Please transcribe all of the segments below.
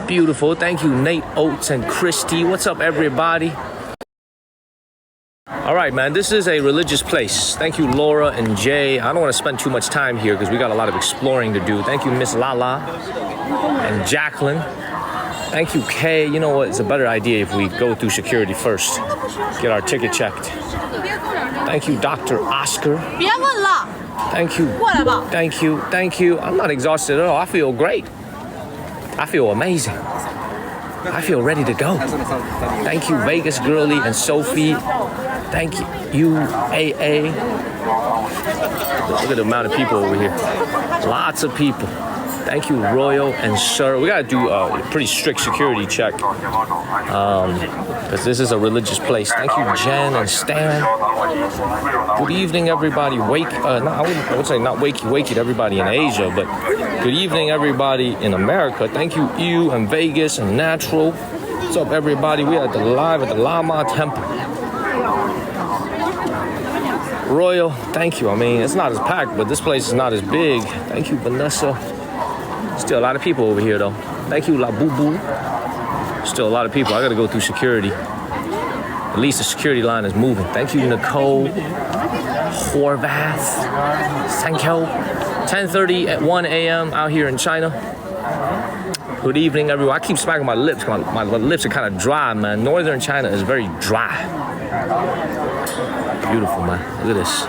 Beautiful. Thank you, Nate Oates and Christy. What's up, everybody? All right, man, this is a religious place. Thank you, Laura and Jay. I don't want to spend too much time here because we got a lot of exploring to do. Thank you, Miss Lala and Jacqueline. Thank you, Kay. You know what? It's a better idea if we go through security first. Get our ticket checked. Thank you, Dr. Oscar. Thank you. Thank you. Thank you. I'm not exhausted at all. I feel great. I feel amazing. I feel ready to go. Thank you, Vegas Girly and Sophie. Thank you, UAA. Look at the amount of people over here. Lots of people. Thank you, Royal and Sir. We gotta do a pretty strict security check because this is a religious place. Thank you, Jen and Stan. Good evening, everybody. I would say not wakey to everybody in Asia, but good evening, everybody in America. Thank you, you and Vegas and Natural. What's up, everybody? We are live at the Lama Temple. Royal, thank you. I mean, it's not as packed, but this place is not as big. Thank you, Vanessa. Still a lot of people over here, though. Thank you, La Boo Boo. Still a lot of people. I gotta go through security. At least the security line is moving. Thank you, Nicole. Horvath. Thank you. 10:30 at 1 a.m. out here in China. Good evening, everyone. I keep smacking my lips. My lips are kind of dry, man. Northern China is very dry. Beautiful, man. Look at this.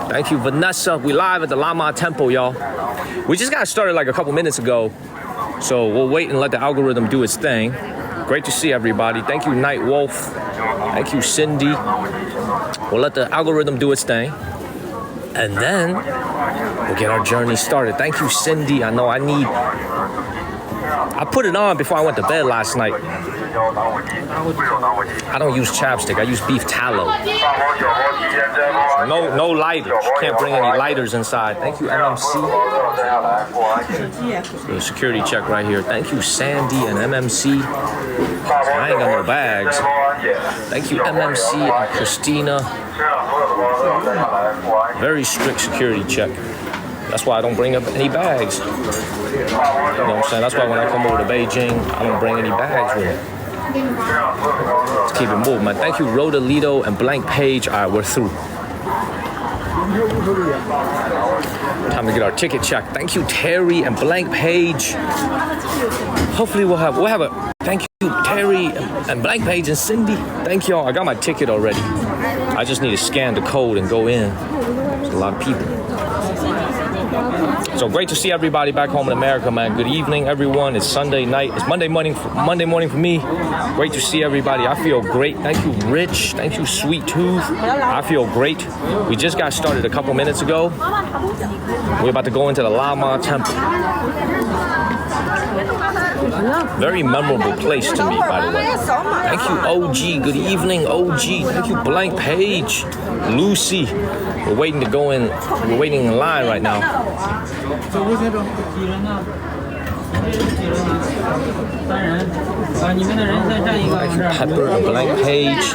Thank you, Vanessa. We live at the Lama Temple, y'all. We just got started like a couple minutes ago, so we'll wait and let the algorithm do its thing. Great to see everybody. Thank you, Night Wolf. Thank you, Cindy. We'll let the algorithm do its thing, and then we'll get our journey started. Thank you, Cindy. I know I put it on before I went to bed last night. I don't use chapstick. I use beef tallow. No lighters. You can't bring any lighters inside. Thank you, MMC. The security check right here. Thank you, Sandy and MMC. I ain't got no bags. Thank you, MMC and Christina. Very strict security check. That's why I don't bring up any bags. You know what I'm saying? That's why when I come over to Beijing, I don't bring any bags with me. Let's keep it moving, man. Thank you, Rodalito and Blank Page. All right, we're through. Time to get our ticket checked. Thank you, Terry and Blank Page. Hopefully we'll have a thank you, Terry and Blank Page and Cindy. Thank y'all. I got my ticket already. I just need to scan the code and go in. There's a lot of people. So great to see everybody back home in America, man. Good evening, everyone. It's Sunday night. It's Monday morning for me. Great to see everybody. I feel great. Thank you, Rich. Thank you, Sweet Tooth. I feel great. We just got started a couple minutes ago. We're about to go into the Lama Temple. Very memorable place to me, by the way. Thank you, OG. Good evening, OG. Thank you, Blank Page. Lucy. We're waiting to go in. We're waiting in line right now. Thank you, Pepper and Blank Page.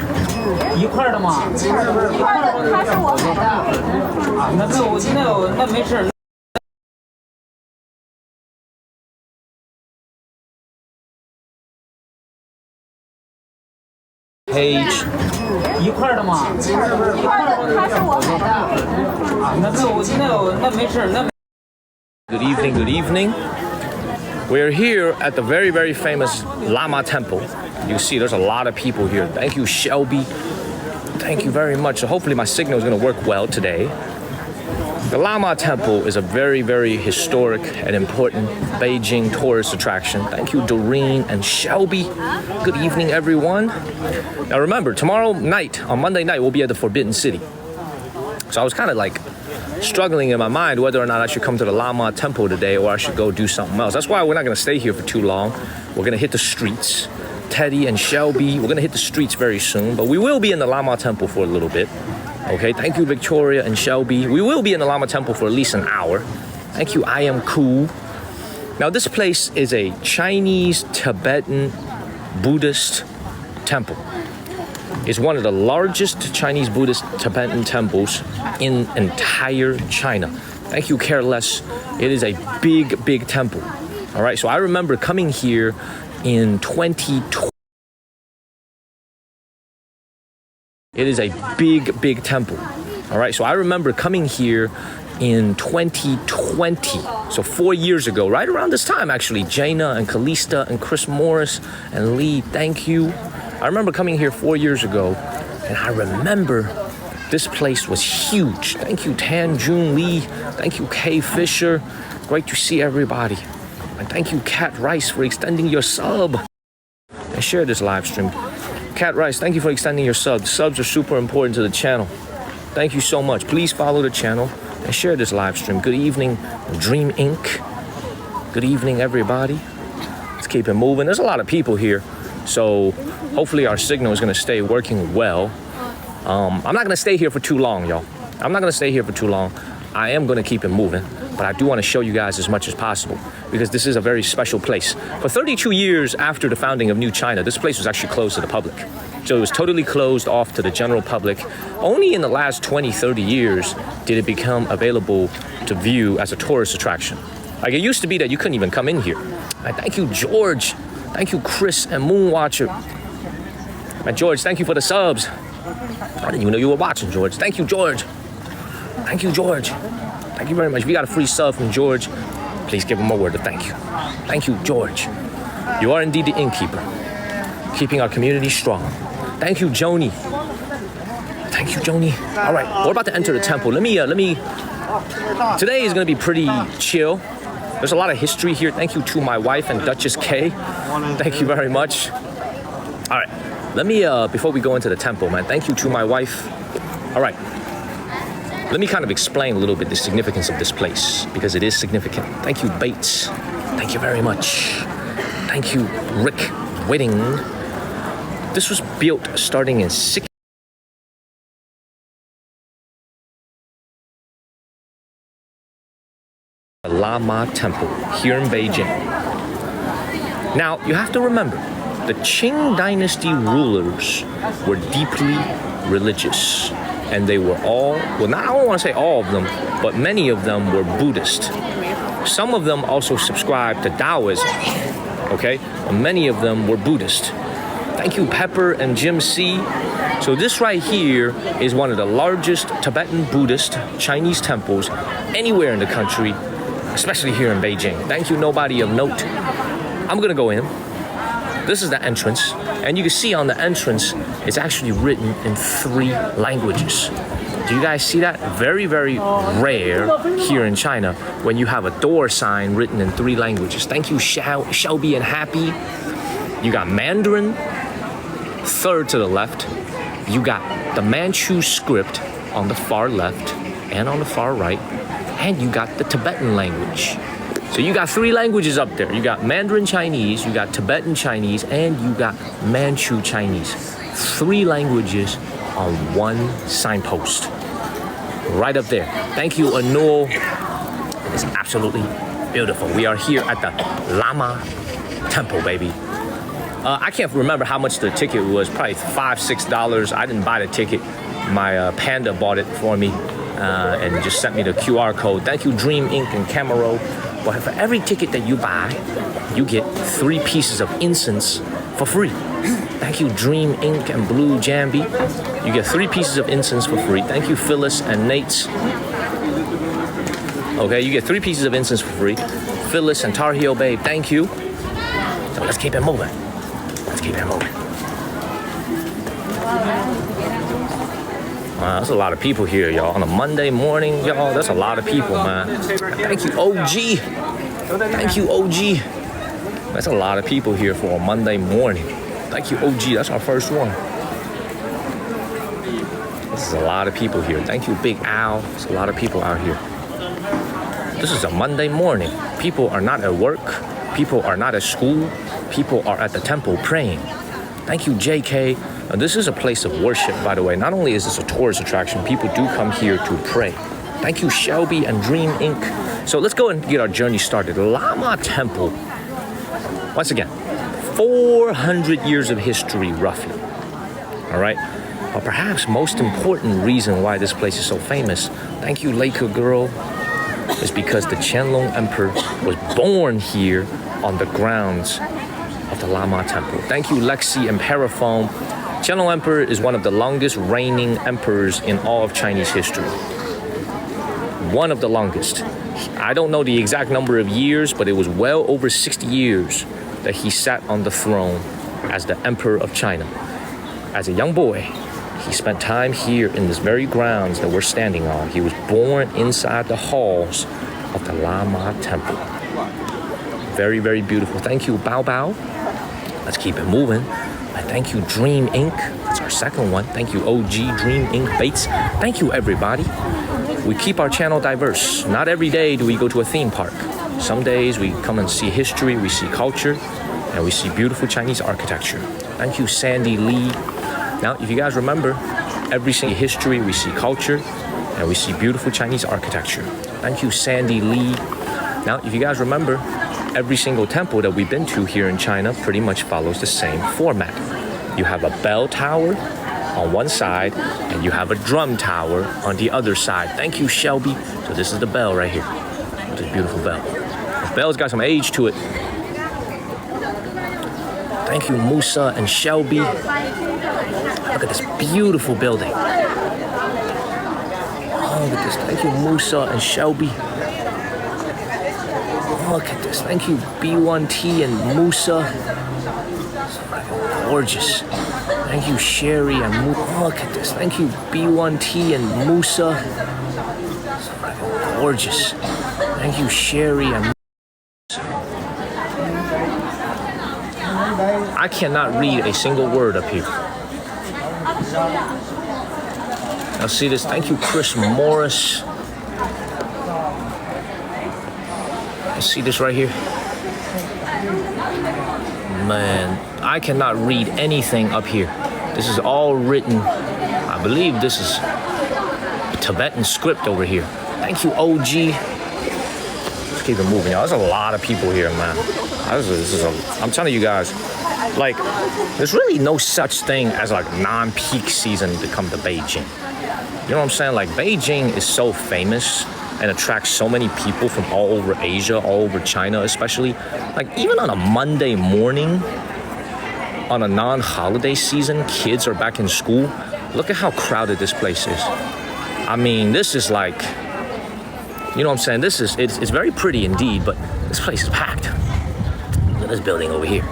Page. Good evening, good evening. We're here at the very, very famous Lama Temple. You see there's a lot of people here. Thank you, Shelby. Thank you very much. So hopefully my signal is going to work well today. The Lama Temple is a very, very historic and important Beijing tourist attraction. Thank you, Doreen and Shelby. Good evening, everyone. Now remember, tomorrow night, on Monday night, we'll be at the Forbidden City. So I was kind of like struggling in my mind whether or not I should come to the Lama Temple today or I should go do something else. That's why we're not going to stay here for too long. We're going to hit the streets. Teddy and Shelby, we're going to hit the streets very soon, but we will be in the Lama Temple for a little bit. Okay, thank you, Victoria and Shelby. We will be in the Lama Temple for at least an hour. Thank you, I Am Cool. Now, this place is a Chinese Tibetan Buddhist temple. It's one of the largest Chinese Buddhist Tibetan temples in entire China. Thank you, Careless. It is a big, big temple. All right, so I remember coming here in 2020. It is a big, big temple. All right, so I remember coming here in 2020, so 4 years ago, right around this time actually. Jaina and Kalista and Chris Morris and Lee, thank you. I remember coming here 4 years ago, and I remember this place was huge. Thank you, Tan Jun Lee. Thank you, Kay Fisher. Great to see everybody. And thank you, Cat Rice, for extending your sub. And share this live stream. Cat Rice, thank you for extending your sub. Subs are super important to the channel. Thank you so much. Please follow the channel and share this live stream. Good evening, Dream Inc. Good evening, everybody. Let's keep it moving. There's a lot of people here, so hopefully our signal is gonna stay working well. I'm not gonna stay here for too long, y'all. I'm not gonna stay here for too long. I am gonna keep it moving, but I do wanna show you guys as much as possible because this is a very special place. For 32 years after the founding of New China, this place was actually closed to the public. So it was totally closed off to the general public. Only in the last 20, 30 years did it become available to view as a tourist attraction. Like it used to be that you couldn't even come in here. And thank you, George. Thank you, Chris and Moonwatcher. And George, thank you for the subs. I didn't even know you were watching, George. Thank you, George. Thank you, George. Thank you very much. If you got a free sub from George, please give him a word of thank you. Thank you, George. You are indeed the innkeeper, keeping our community strong. Thank you, Joni. Thank you, Joni. All right, we're about to enter the temple. Today is gonna be pretty chill. There's a lot of history here. Thank you to my wife and Duchess K. Thank you very much. All right, before we go into the temple, man, thank you to my wife. All right, let me kind of explain a little bit the significance of this place because it is significant. Thank you, Bates. Thank you very much. Thank you, Rick Whitting. This was built starting in Lama Temple here in Beijing. Now, you have to remember, the Qing dynasty rulers were deeply religious. And they were all, well, I don't want to say all of them, but many of them were Buddhist. Some of them also subscribed to Taoism, okay? And many of them were Buddhist. Thank you, Pepper and Jim C. So this right here is one of the largest Tibetan Buddhist Chinese temples anywhere in the country, especially here in Beijing. Thank you, Nobody of Note. I'm gonna go in. This is the entrance, and you can see on the entrance, it's actually written in 3 languages. Do you guys see that? Very, very rare here in China when you have a door sign written in 3 languages. Thank you, Shelby and Happy. You got Mandarin, third to the left. You got the Manchu script on the far left and on the far right, and you got the Tibetan language. So you got 3 languages up there. You got Mandarin Chinese, you got Tibetan Chinese, and you got Manchu Chinese. 3 languages on 1 signpost. Right up there. Thank you, Anul. It's absolutely beautiful. We are here at the Lama Temple, baby. I can't remember how much the ticket was. Probably $5, $6. I didn't buy the ticket. My panda bought it for me and just sent me the QR code. Thank you, Dream Inc. and Camero. But for every ticket that you buy, you get 3 pieces of incense for free. Thank you, Dream Inc. and Blue Jambi. You get 3 pieces of incense for free. Thank you, Phyllis and Nate's. Okay, you get 3 pieces of incense for free. Phyllis and Tar Heel Babe, thank you. So let's keep it moving. Let's keep it moving. There's a lot of people here, y'all. On a Monday morning, y'all, there's a lot of people, man. Thank you, OG. Thank you, OG. That's a lot of people here for a Monday morning. Thank you, OG. That's our first one. This is a lot of people here. Thank you, Big Al. There's a lot of people out here. This is a Monday morning. People are not at work. People are not at school. People are at the temple praying. Thank you, JK. This is a place of worship, by the way. Not only is this a tourist attraction, people do come here to pray. Thank you, Shelby and Dream Inc. So let's go and get our journey started. Lama Temple. Once again, 400 years of history, roughly. All right? But perhaps most important reason why this place is so famous. Thank you, Laker Girl. is because the Qianlong Emperor was born here on the grounds of the Lama Temple. Thank you, Lexi and Paraphone. Qianlong Emperor is one of the longest reigning emperors in all of Chinese history. One of the longest. I don't know the exact number of years, but it was well over 60 years that he sat on the throne as the Emperor of China. As a young boy, he spent time here in this very grounds that we're standing on. He was born inside the halls of the Lama Temple. Very, very beautiful. Thank you, Bao Bao. Let's keep it moving. And thank you, Dream Inc. That's our second one. Thank you, OG Dream Inc. Bates. Thank you, everybody. We keep our channel diverse. Not every day do we go to a theme park. Some days we come and see history, we see culture, and we see beautiful Chinese architecture. Thank you, Sandy Lee. Now, if you guys remember, every single history, we see culture, and we see beautiful Chinese architecture. Thank you, Sandy Lee. Now, if you guys remember, every single temple that we've been to here in China pretty much follows the same format. You have a bell tower on one side, and you have a drum tower on the other side. Thank you, Shelby. So this is the bell right here. This beautiful bell. The bell's got some age to it. Thank you, Musa and Shelby. Look at this beautiful building. Oh, look at this. Thank you, Musa and Shelby. Look at this. Thank you, B1T and Musa. Gorgeous. Thank you, Sherry and Musa. Look at this. Thank you, B1T and Musa. Gorgeous. Thank you, Sherry and Musa. I cannot read a single word up here. Now see this. Thank you, Chris Morris. See this right here? Man, I cannot read anything up here. This is all written, I believe this is Tibetan script over here. Thank you, OG. Let's keep it moving, y'all. There's a lot of people here, man. I'm telling you guys, like, there's really no such thing as like non-peak season to come to Beijing. You know what I'm saying? Like, Beijing is so famous and attracts so many people from all over Asia, all over China especially. Like, even on a Monday morning, on a non-holiday season, kids are back in school. Look at how crowded this place is. I mean, this is like, you know what I'm saying? It's very pretty indeed, but this place is packed. Look at this building over here.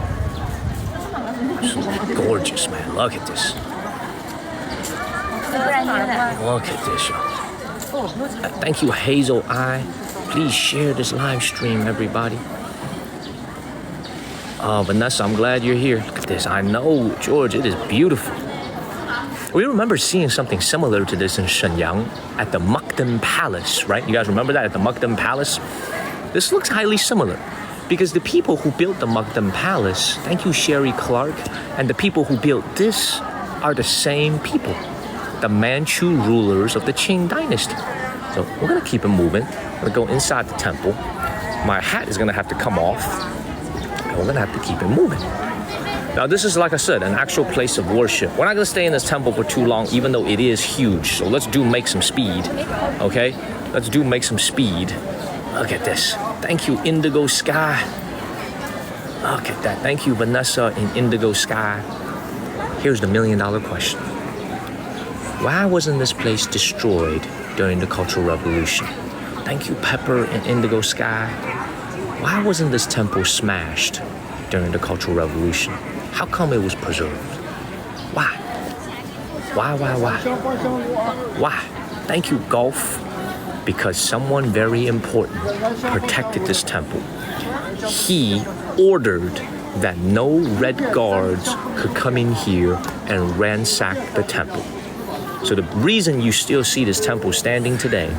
It's gorgeous, man. Look at this. Look at this, y'all. Thank you, Hazel Eye. Please share this live stream, everybody. Vanessa, I'm glad you're here. Look at this. I know, George, it is beautiful. We remember seeing something similar to this in Shenyang at the Mukden Palace, right? You guys remember that at the Mukden Palace? This looks highly similar because the people who built the Mukden Palace, thank you, Sherry Clark, and the people who built this are the same people. The Manchu rulers of the Qing dynasty. So we're gonna keep it moving. We're gonna go inside the temple. My hat is gonna have to come off, and we're gonna have to keep it moving. Now this is, like I said, an actual place of worship. We're not gonna stay in this temple for too long, even though it is huge. So let's make some speed, okay? Let's make some speed. Look at this. Thank you, Indigo Sky. Look at that. Thank you, Vanessa in Indigo Sky. Here's the $1 million question. Why wasn't this place destroyed during the Cultural Revolution? Thank you, Pepper and Indigo Sky. Why wasn't this temple smashed during the Cultural Revolution? How come it was preserved? Why? Why? Thank you, Golf. Because someone very important protected this temple. He ordered that no red guards could come in here and ransack the temple. So the reason you still see this temple standing today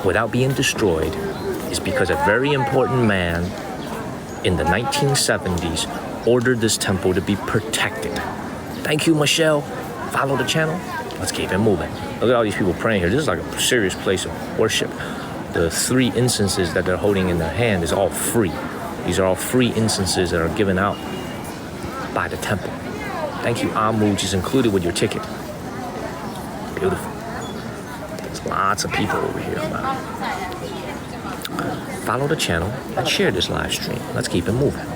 without being destroyed is because a very important man in the 1970s ordered this temple to be protected. Thank you, Michelle. Follow the channel. Let's keep it moving. Look at all these people praying here. This is like a serious place of worship. The 3 incenses that they're holding in their hand is all free. These are all free incenses that are given out by the temple. Thank you, Amu, which is included with your ticket. Beautiful. There's lots of people over here, man. follow the channel, and share this live stream. Let's keep it moving.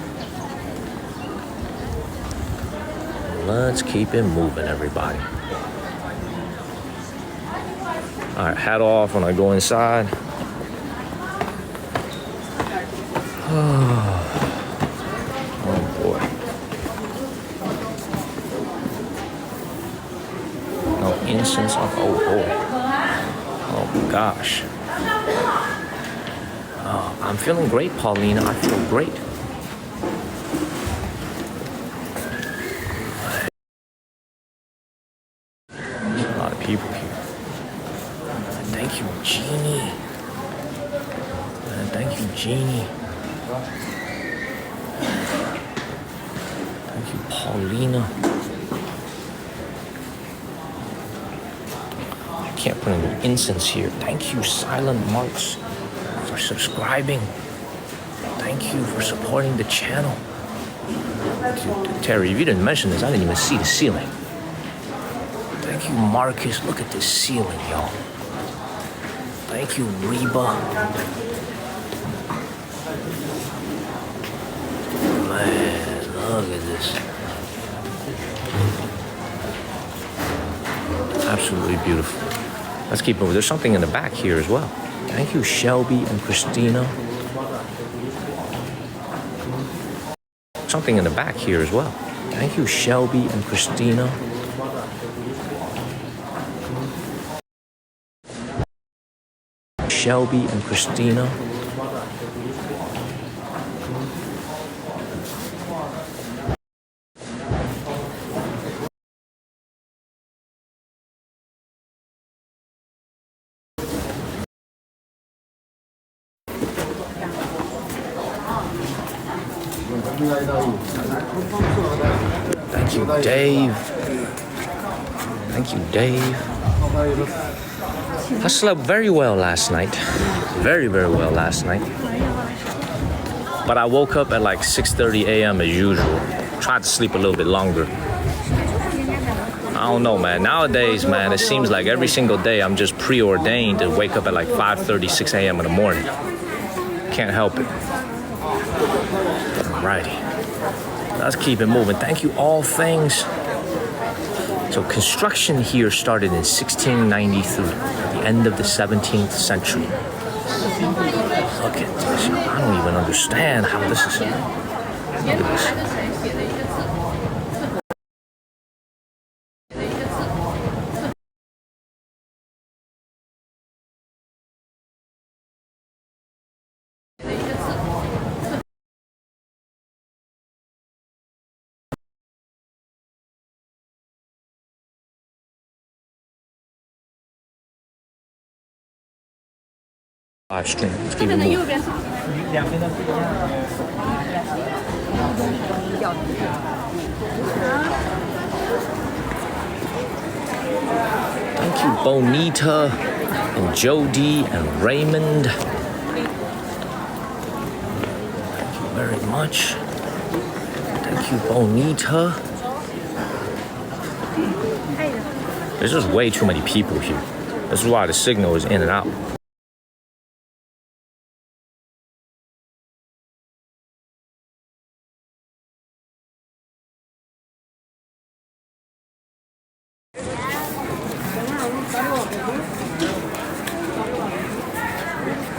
Let's keep it moving, everybody. All right, hat off when I go inside. Oh boy. No incense of, oh boy. Oh gosh. I'm feeling great, Paulina. I feel great. There's a lot of people here. Thank you, Jeannie. Thank you, Jeannie. Thank you, Paulina. I can't put any incense here. Thank you, Silent Marks, for subscribing. Thank you for supporting the channel. Terry, if you didn't mention this, I didn't even see the ceiling. Thank you, Marcus. Look at this ceiling, y'all. Thank you, Reba. Man, look at this. Absolutely beautiful. Let's keep moving. There's something in the back here as well. Thank you, Shelby and Christina. Something in the back here as well. Thank you, Shelby and Christina. Shelby and Christina. Thank you, Dave. Thank you, Dave. I slept very well last night. Very, very well last night. But I woke up at like 6:30 a.m. as usual. Tried to sleep a little bit longer. I don't know, man. Nowadays, man, it seems like every single day I'm just preordained to wake up at like 5:30, 6 a.m. in the morning. Can't help it. Alrighty. Let's keep it moving. Thank you, All Things. So construction here started in 1693, the end of the 17th century. Look at this. I don't even understand how this is. Look at this. Live stream. Let's keep it moving. Thank you, Bonita and Jody and Raymond. Thank you very much. Thank you, Bonita. There's just way too many people here. This is why the signal is in and out.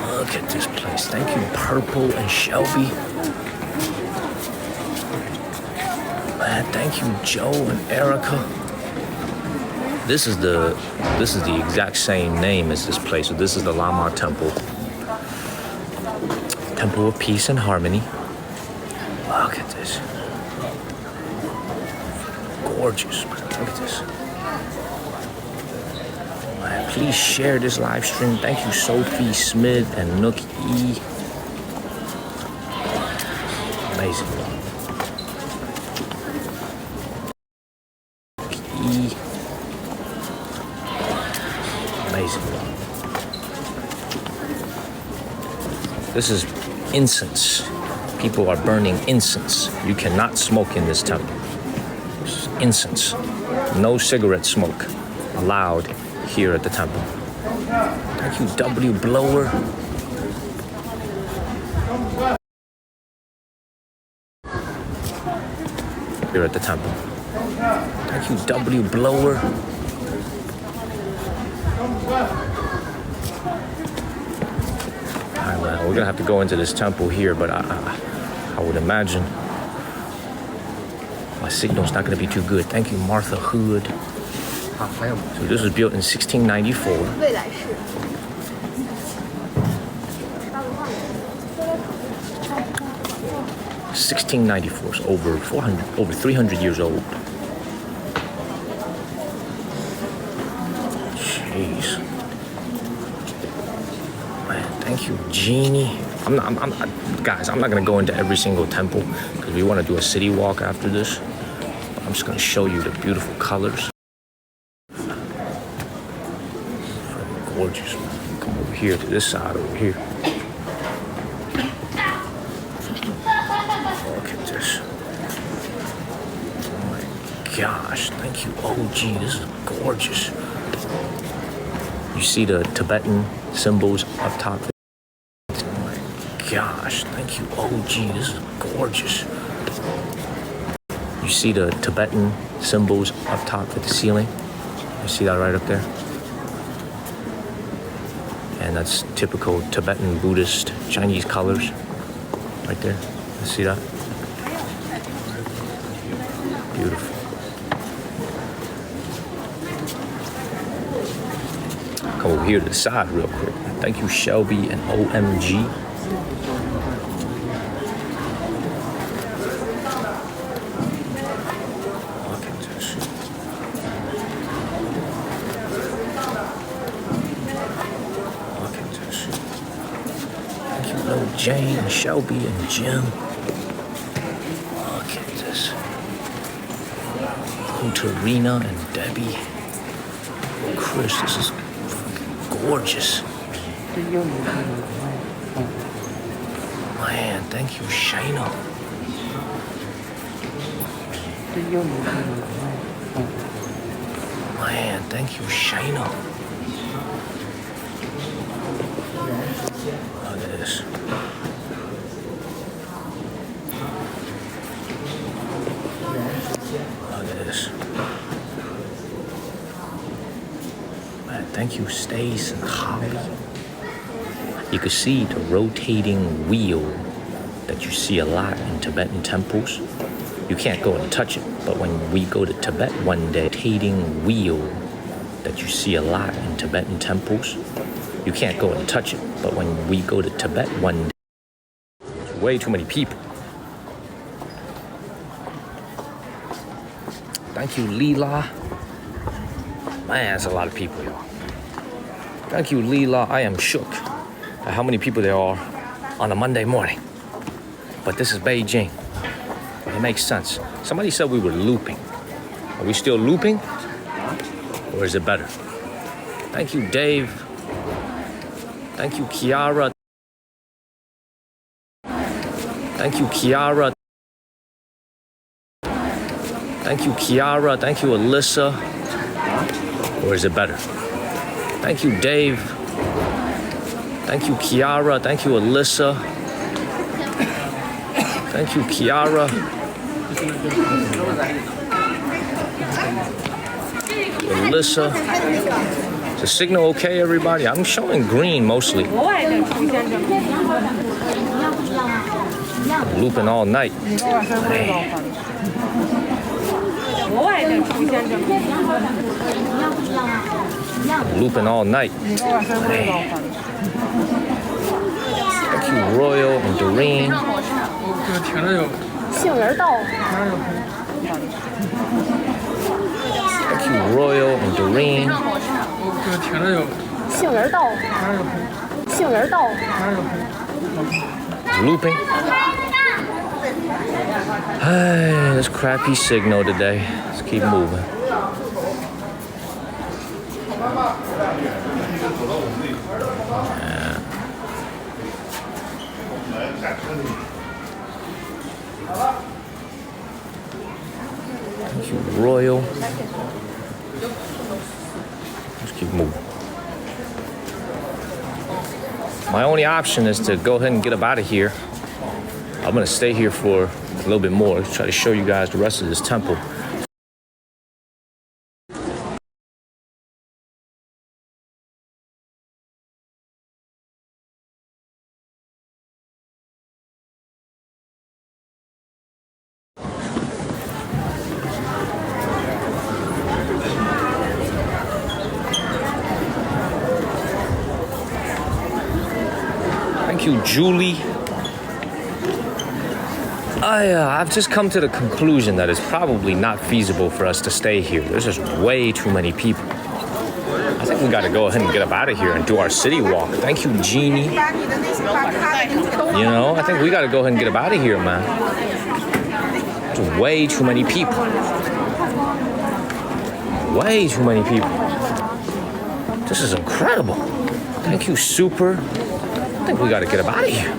Look at this place. Thank you, Purple and Shelby. Man, thank you, Joe and Erica. This is the exact same name as this place. So this is the Lama Temple. Temple of Peace and Harmony. Look at this. Gorgeous. Look at this. Man, please share this live stream. Thank you, Sophie Smith and Nook E. Amazing. E. Amazing. This is incense. People are burning incense. You cannot smoke in this temple. This is incense. No cigarette smoke allowed here at the temple. Thank you, W Blower. here at the temple. Thank you, W Blower. Alright, man, we're gonna have to go into this temple here, but I would imagine my signal's not gonna be too good. Thank you, Martha Hood. So this was built in 1694. 1694, so over 300 years old. Jeez. Man, thank you, Genie. Guys, I'm not gonna go into every single temple because we want to do a city walk after this. I'm just gonna show you the beautiful colors. Gorgeous, man. Come over here to this side over here. Look at this. Oh my gosh, thank you, OG. This is gorgeous. You see the Tibetan symbols up top. Oh my gosh, thank you, OG. This is gorgeous. You see the Tibetan symbols up top at the ceiling? You see that right up there? And that's typical Tibetan Buddhist Chinese colors right there. You see that? Beautiful. Come over here to the side real quick. Thank you, Shelby and OMG. Look at this. Look at this. Thank you, little Jane and Shelby and Jim. Look at this. Tarina and Debbie. Chris, this is gorgeous. Man, thank you, Shayna. Man, thank you, Shayna. Look at this. Look at this. Man, thank you, Stace and Holly. You can see the rotating wheel that you see a lot in Tibetan temples. You can't go and touch it, but when we go to Tibet one day, rotating wheel that you see a lot in Tibetan temples. You can't go and touch it, but when we go to Tibet one day, there's way too many people. Thank you, Leela. Man, that's a lot of people, y'all. Thank you, Leela. I am shook at how many people there are on a Monday morning. But this is Beijing. It makes sense. Somebody said we were looping. Are we still looping? Or is it better? Thank you, Dave. Thank you, Kiara. Thank you, Kiara. Thank you, Kiara. Thank you, Alyssa. Or is it better? Thank you, Dave. Thank you, Kiara. Thank you, Alyssa. Thank you, Kiara. Alyssa. Is the signal okay, everybody? I'm showing green mostly. I'm looping all night. Man. I'm looping all night. Man. Thank you, Royal and Doreen. Thank you, Royal and Doreen. Looping. Hey, this crappy signal today. Let's keep moving. Yeah. Thank you, Royal. Let's keep moving. My only option is to go ahead and get up out of here. I'm gonna stay here for little bit more. Try to show you guys the rest of this temple. Thank you, Julie. I've just come to the conclusion that it's probably not feasible for us to stay here. There's just way too many people. I think we gotta go ahead and get up out of here and do our city walk. Thank you, Jeannie. You know, I think we gotta go ahead and get up out of here, man. There's way too many people. Way too many people. This is incredible. Thank you, Super. I think we gotta get up out of here.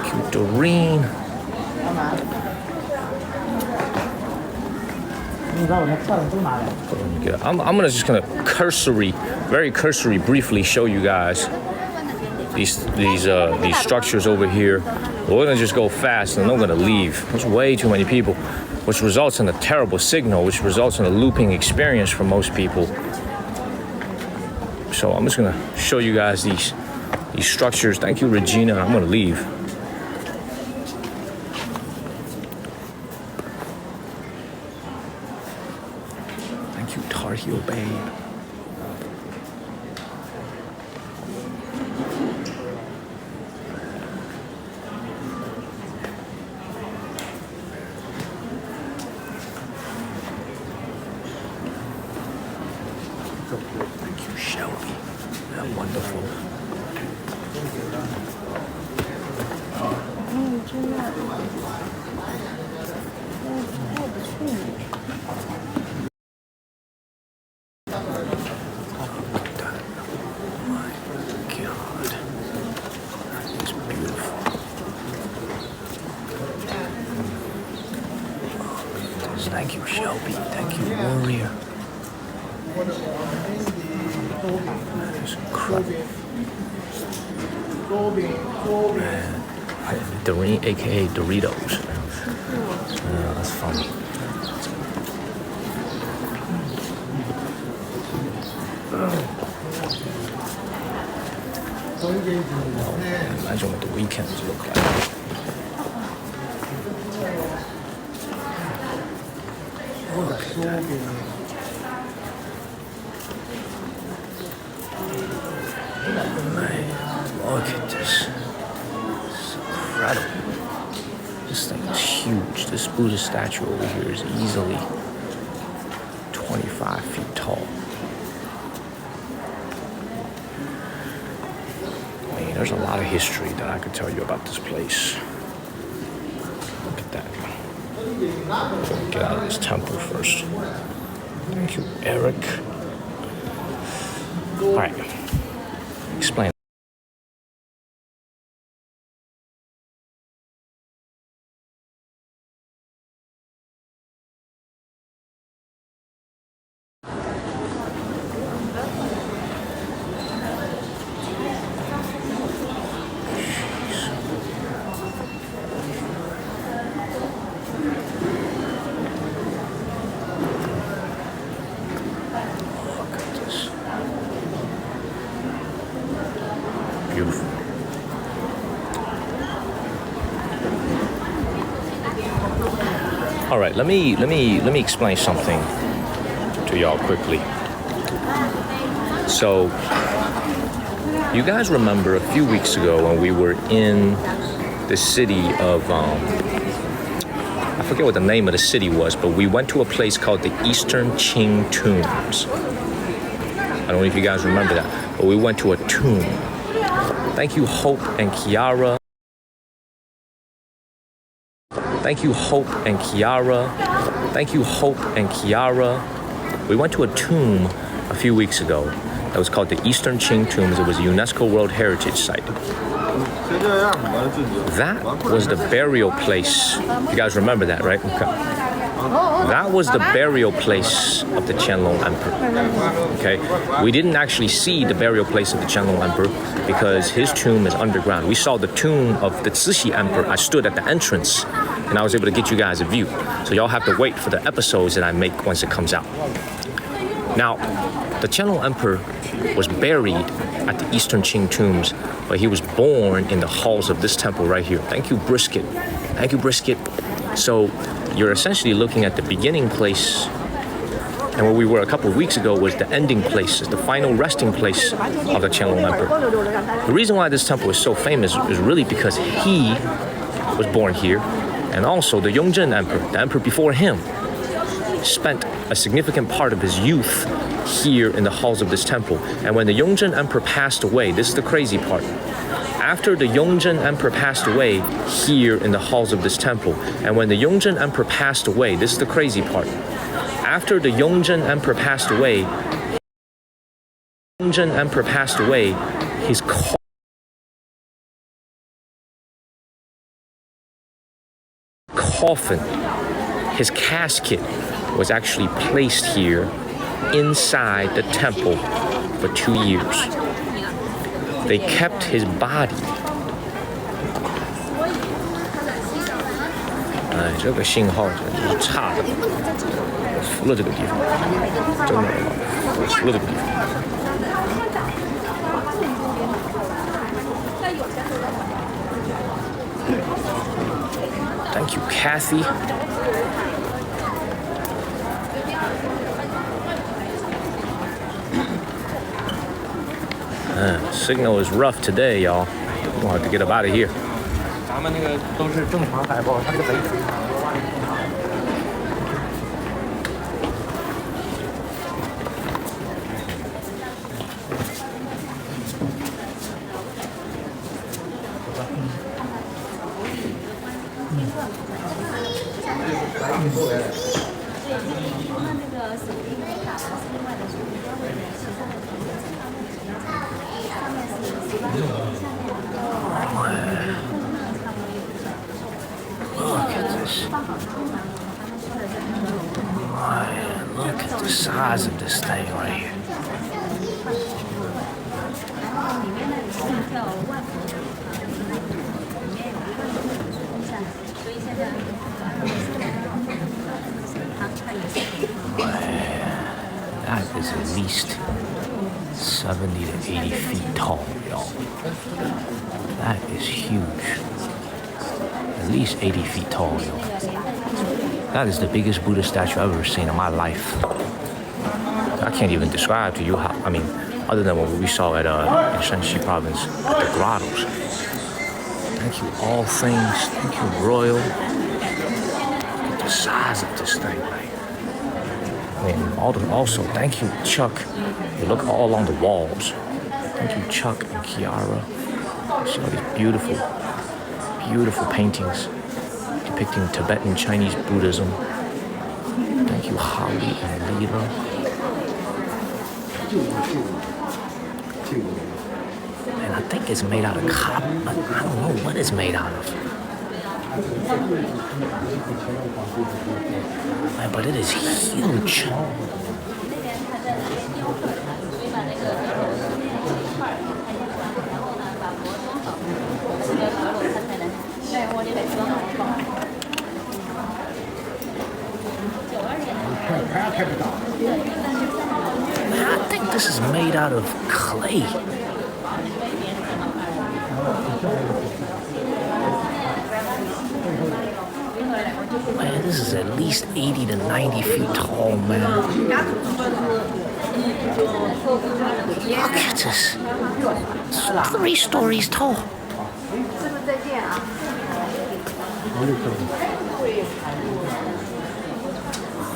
Cute Doreen. I'm just gonna very cursory, briefly show you guys these structures over here. We're gonna just go fast and I'm gonna leave. There's way too many people, which results in a terrible signal, which results in a looping experience for most people. So I'm just gonna show you guys these structures. Thank you, Regina. I'm gonna leave. Thank you, Tar Heel Babe. Thank you, Shelby. That's wonderful. Thank you, Shelby. Thank you, Warrior. That's incredible. Man. Doreen, aka Doritos. That's funny. Imagine what the weekends look like. Look at that. Man, look at this. It's incredible. This thing is huge. This Buddha statue over here is easily 25 feet tall. I mean, there's a lot of history that I could tell you about this place. Look at that. Get out of this temple first. Thank you, Eric. All right. Explain. Beautiful. All right, let me explain something to y'all quickly. So, you guys remember a few weeks ago when we were in the city of I forget what the name of the city was, but we went to a place called the Eastern Qing Tombs. I don't know if you guys remember that, but we went to a tomb. Thank you, Hope and Kiara. Thank you, Hope and Kiara. Thank you, Hope and Kiara. We went to a tomb a few weeks ago that was called the Eastern Qing Tombs. It was a UNESCO World Heritage Site. That was the burial place. You guys remember that, right? Okay. That was the burial place of the Qianlong Emperor. Okay, we didn't actually see the burial place of the Qianlong Emperor because his tomb is underground. We saw the tomb of the Cixi Emperor. I stood at the entrance and I was able to get you guys a view. So y'all have to wait for the episodes that I make once it comes out. Now, the Qianlong Emperor was buried at the Eastern Qing tombs, but he was born in the halls of this temple right here. Thank you, Brisket. Thank you, Brisket. So you're essentially looking at the beginning place, and where we were a couple of weeks ago was the ending place, the final resting place of the Qianlong Emperor. The reason why this temple is so famous is really because he was born here, and also the Yongzheng Emperor, the emperor before him, spent a significant part of his youth here in the halls of this temple. And when the Yongzheng Emperor passed away, this is the crazy part. After the Yongzheng Emperor passed away here in the halls of this temple, and when the Yongzheng Emperor passed away, this is the crazy part. After the Yongzheng Emperor passed away, his coffin, his casket, was actually placed here inside the temple for 2 years. They kept his body. 这个信号就是差的，我服了这个地方，真的，我服了这个地方。Thank you, Kathy. Signal is rough today, y'all. We'll have to get up out of here. 咱们那个都是正常海报，它这个北海。Look at the size of this thing right here. That is at least 70 to 80 feet tall, y'all. That is huge. At least 80 feet tall, y'all. That is the biggest Buddha statue I've ever seen in my life. I can't even describe to you how, I mean, other than what we saw at in Shanxi province, at the grottos. Thank you, all things. Thank you, Royal. Look at the size of this thing, man. I mean, also, thank you, Chuck. You look all along the walls. Thank you, Chuck and Kiara. See all these beautiful, beautiful paintings depicting Tibetan Chinese Buddhism. Thank you, Holly and Leela. And I think it's made out of copper, but I don't know what it's made out of. Man, but it is huge. Man, I think this is made out of clay. Man, this is at least 80 to 90 feet tall, man. Look at this. It's 3 stories tall.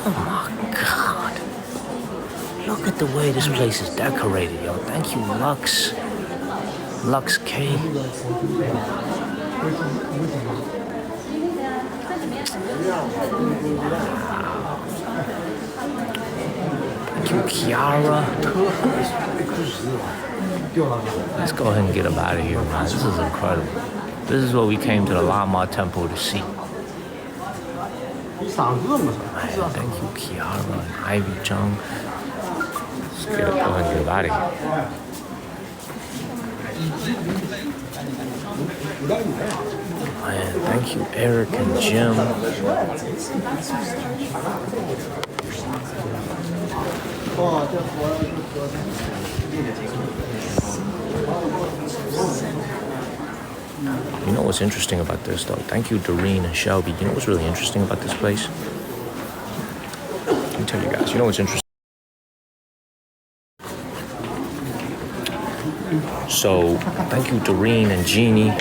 Oh my God. Look at the way this place is decorated, yo. Thank you, Lux. Lux K. Thank you, Kiara. Let's go ahead and get up out of here, man. This is incredible. This is what we came to the Lama Temple to see. Thank you, Kiara and Ivy Chung. Let's get up and get out of here. Man, thank you, Eric and Jim. You know what's interesting about this, though? Thank you, Doreen and Shelby. You know what's really interesting about this place? Let me tell you guys. You know what's interesting? So, thank you, Doreen and Jeannie.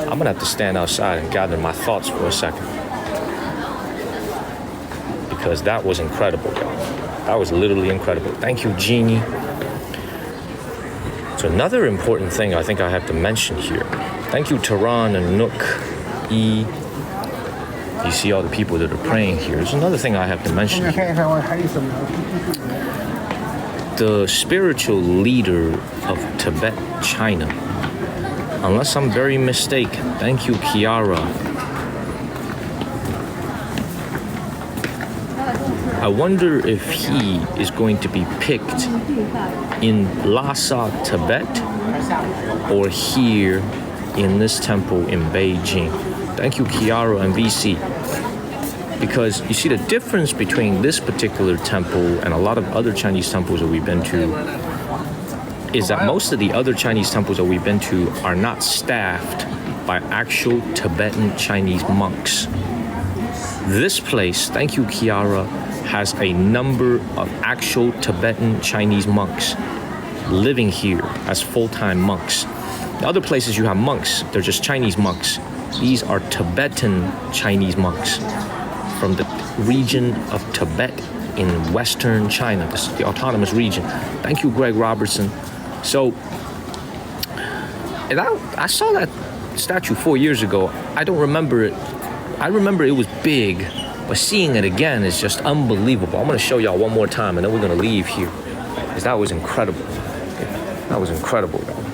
I'm gonna have to stand outside and gather my thoughts for a second. Because that was incredible, y'all. That was literally incredible. Thank you, Jeannie. So another important thing I think I have to mention here. Thank you, Tehran and Nook E. You see all the people that are praying here. There's another thing I have to mention here. The spiritual leader of Tibet, China, unless I'm very mistaken, thank you, Kiara. I wonder if he is going to be picked in Lhasa, Tibet, or here in this temple in Beijing. Thank you, Kiara and VC. Because you see the difference between this particular temple and a lot of other Chinese temples that we've been to is that most of the other Chinese temples that we've been to are not staffed by actual Tibetan Chinese monks. This place, thank you, Kiara, has a number of actual Tibetan Chinese monks living here as full-time monks. The other places you have monks, they're just Chinese monks. These are Tibetan Chinese monks from the region of Tibet in Western China. This is the autonomous region. Thank you, Greg Robertson. So, I saw that statue 4 years ago. I don't remember it. I remember it was big, but seeing it again is just unbelievable. I'm gonna show y'all one more time and then we're gonna leave here. Because that was incredible. That was incredible, y'all.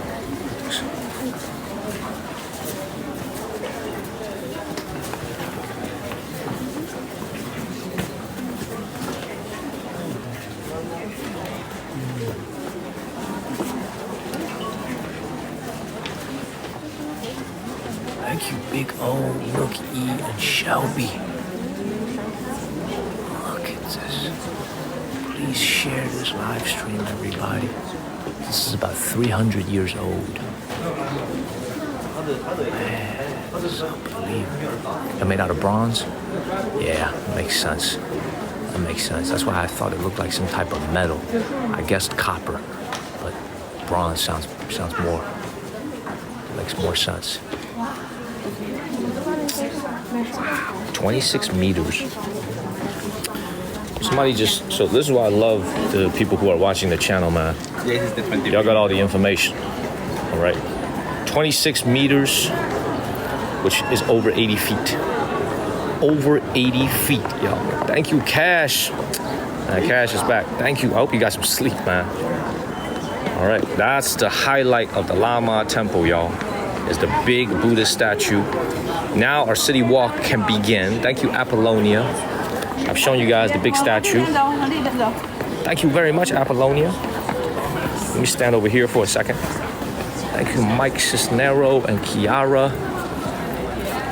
Thank you, Big O, Nook E, and Shelby. Look at this. Please share this live stream, everybody. This is about 300 years old. Man, this is unbelievable. They're made out of bronze? Yeah, makes sense. That makes sense. That's why I thought it looked like some type of metal. I guessed copper, but bronze sounds more, makes more sense. 26 meters. Somebody just, so this is why I love the people who are watching the channel, man. Y'all got all the information, all right? 26 meters, which is over 80 feet. Over 80 feet, y'all. Thank you, Cash. Cash is back. Thank you. I hope you got some sleep, man. All right, that's the highlight of the Lama Temple, y'all. Is the big Buddha statue. Now our city walk can begin. Thank you, Apollonia. I've shown you guys the big statue. Thank you very much, Apollonia. Let me stand over here for a second. Thank you, Mike Cisnero and Kiara.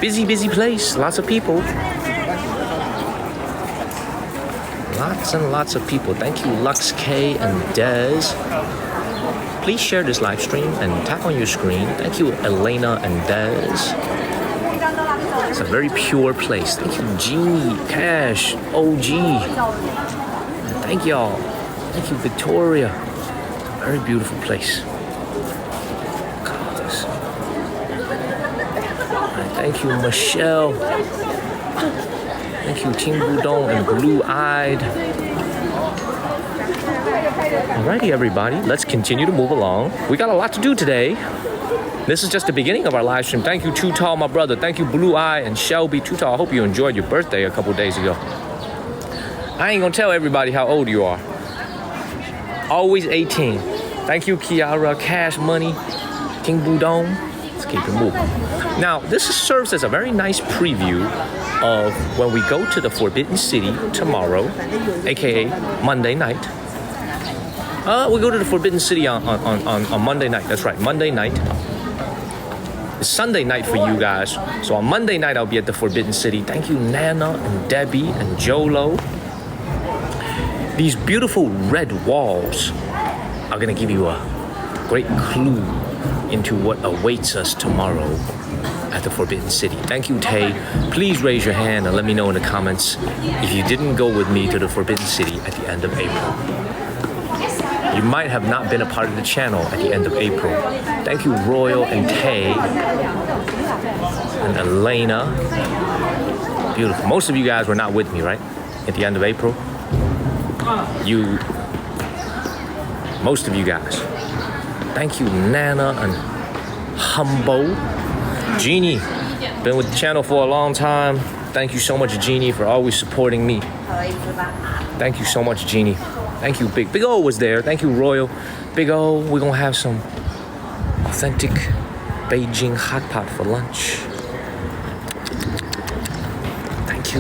Busy, busy place. Lots of people. Lots and lots of people. Thank you, Lux K and Dez. Please share this live stream and tap on your screen. Thank you, Elena and Dez. It's a very pure place. Thank you, Jeannie, Cash, OG. Thank y'all. Thank you, Victoria. It's a very beautiful place. Thank you, Michelle. Thank you, Team Budon and Blue Eyed. Alrighty, everybody, let's continue to move along. We got a lot to do today. This is just the beginning of our live stream. Thank you, Too Tall, my brother. Thank you, Blue Eye and Shelby. Too Tall, I hope you enjoyed your birthday a couple days ago. I ain't gonna tell everybody how old you are. Always 18. Thank you, Kiara, Cash Money, King Budon. Let's keep it moving. Now, this serves as a very nice preview of when we go to the Forbidden City tomorrow, aka Monday night. We go to the Forbidden City on Monday night. That's right, Monday night. It's Sunday night for you guys. So on Monday night, I'll be at the Forbidden City. Thank you, Nana and Debbie and Jolo. These beautiful red walls are gonna give you a great clue into what awaits us tomorrow at the Forbidden City. Thank you, Tay. Please raise your hand and let me know in the comments if you didn't go with me to the Forbidden City at the end of April. You might have not been a part of the channel at the end of April. Thank you, Royal and Tay and Elena. Beautiful. Most of you guys were not with me, right? At the end of April. Most of you guys. Thank you, Nana and Humbo. Jeannie, been with the channel for a long time. Thank you so much, Jeannie, for always supporting me. Thank you so much, Jeannie. Thank you, Big O was there. Thank you, Royal. Big O, we're gonna have some authentic Beijing hot pot for lunch. Thank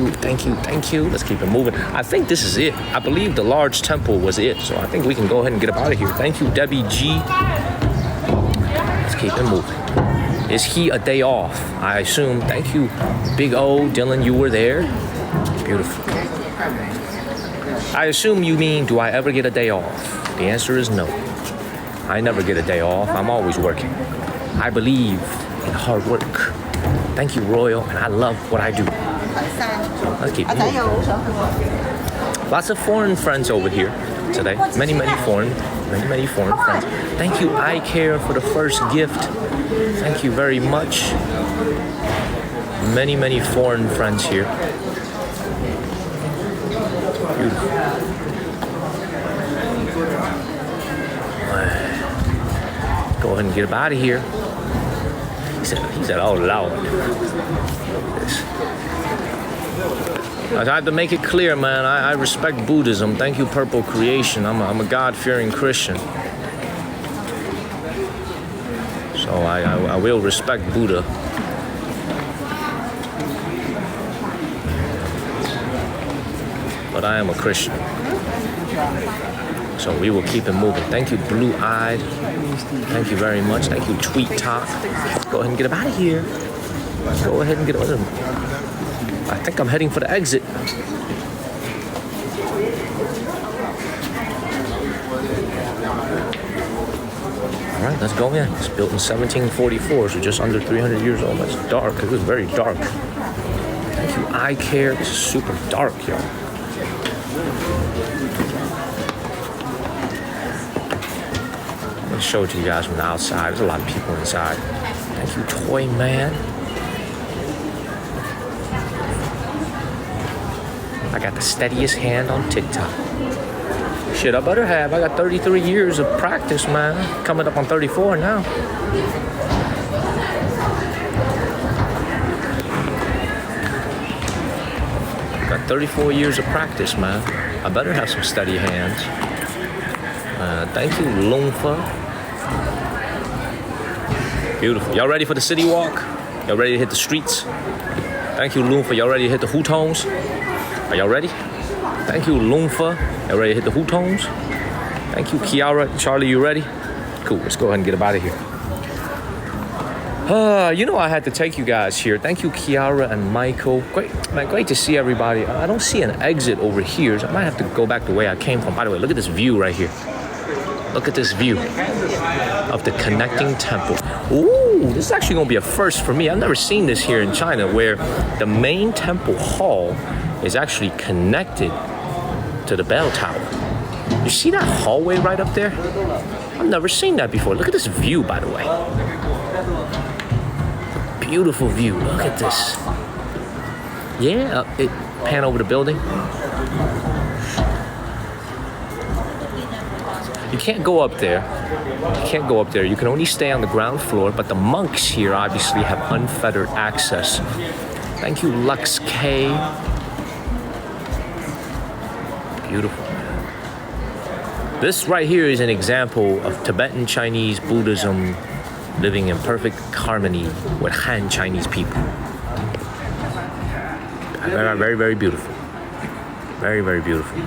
you. Let's keep it moving. I think this is it. I believe the large temple was it. So I think we can go ahead and get up out of here. Thank you, Debbie G. Let's keep it moving. Is he a day off? I assume. Thank you, Big O. Dylan, you were there. Beautiful. I assume you mean, do I ever get a day off? The answer is no. I never get a day off. I'm always working. I believe in hard work. Thank you, Royal, and I love what I do. So let's keep moving. Lots of foreign friends over here today. Many foreign friends. Thank you, I Care, for the first gift. Thank you very much. Many foreign friends here. Beautiful. Go ahead and get up out of here. He said, oh Lord. I had to make it clear, man. I respect Buddhism. Thank you, Purple Creation. I'm a God-fearing Christian. So I will respect Buddha. But I am a Christian. So we will keep it moving. Thank you, Blue Eyed. Thank you very much. Thank you, Tweet Top. Go ahead and get up out of here. Go ahead and get out of here. I think I'm heading for the exit. All right, let's go in. It's built in 1744, so just under 300 years old. That's dark. It was very dark. Thank you, I Care. This is super dark, y'all. I'm gonna show it to you guys from the outside. There's a lot of people inside. Thank you, Toy Man. I got the steadiest hand on TikTok. Shit, I better have. I got 33 years of practice, man. Coming up on 34 now. Got 34 years of practice, man. I better have some steady hands. Thank you, Lungfa. Beautiful. Y'all ready for the city walk? Y'all ready to hit the streets? Thank you, Lungfa. Y'all ready to hit the hutongs? Are y'all ready? Thank you, Lungfa. Y'all ready to hit the hutongs? Thank you, Kiara. Charlie, you ready? Cool, let's go ahead and get up out of here. You know I had to take you guys here. Thank you, Kiara and Michael. Great to see everybody. I don't see an exit over here, so I might have to go back the way I came from. By the way, look at this view right here. Look at this view of the connecting temple. Ooh, this is actually gonna be a first for me. I've never seen this here in China, where the main temple hall is actually connected to the bell tower. You see that hallway right up there? I've never seen that before. Look at this view, by the way. Beautiful view. Look at this. Yeah, pan over the building. You can't go up there. You can't go up there. You can only stay on the ground floor, but the monks here obviously have unfettered access. Thank you, Lux K. Beautiful. This right here is an example of Tibetan Chinese Buddhism living in perfect harmony with Han Chinese people. Very, very, very beautiful. Very, very beautiful.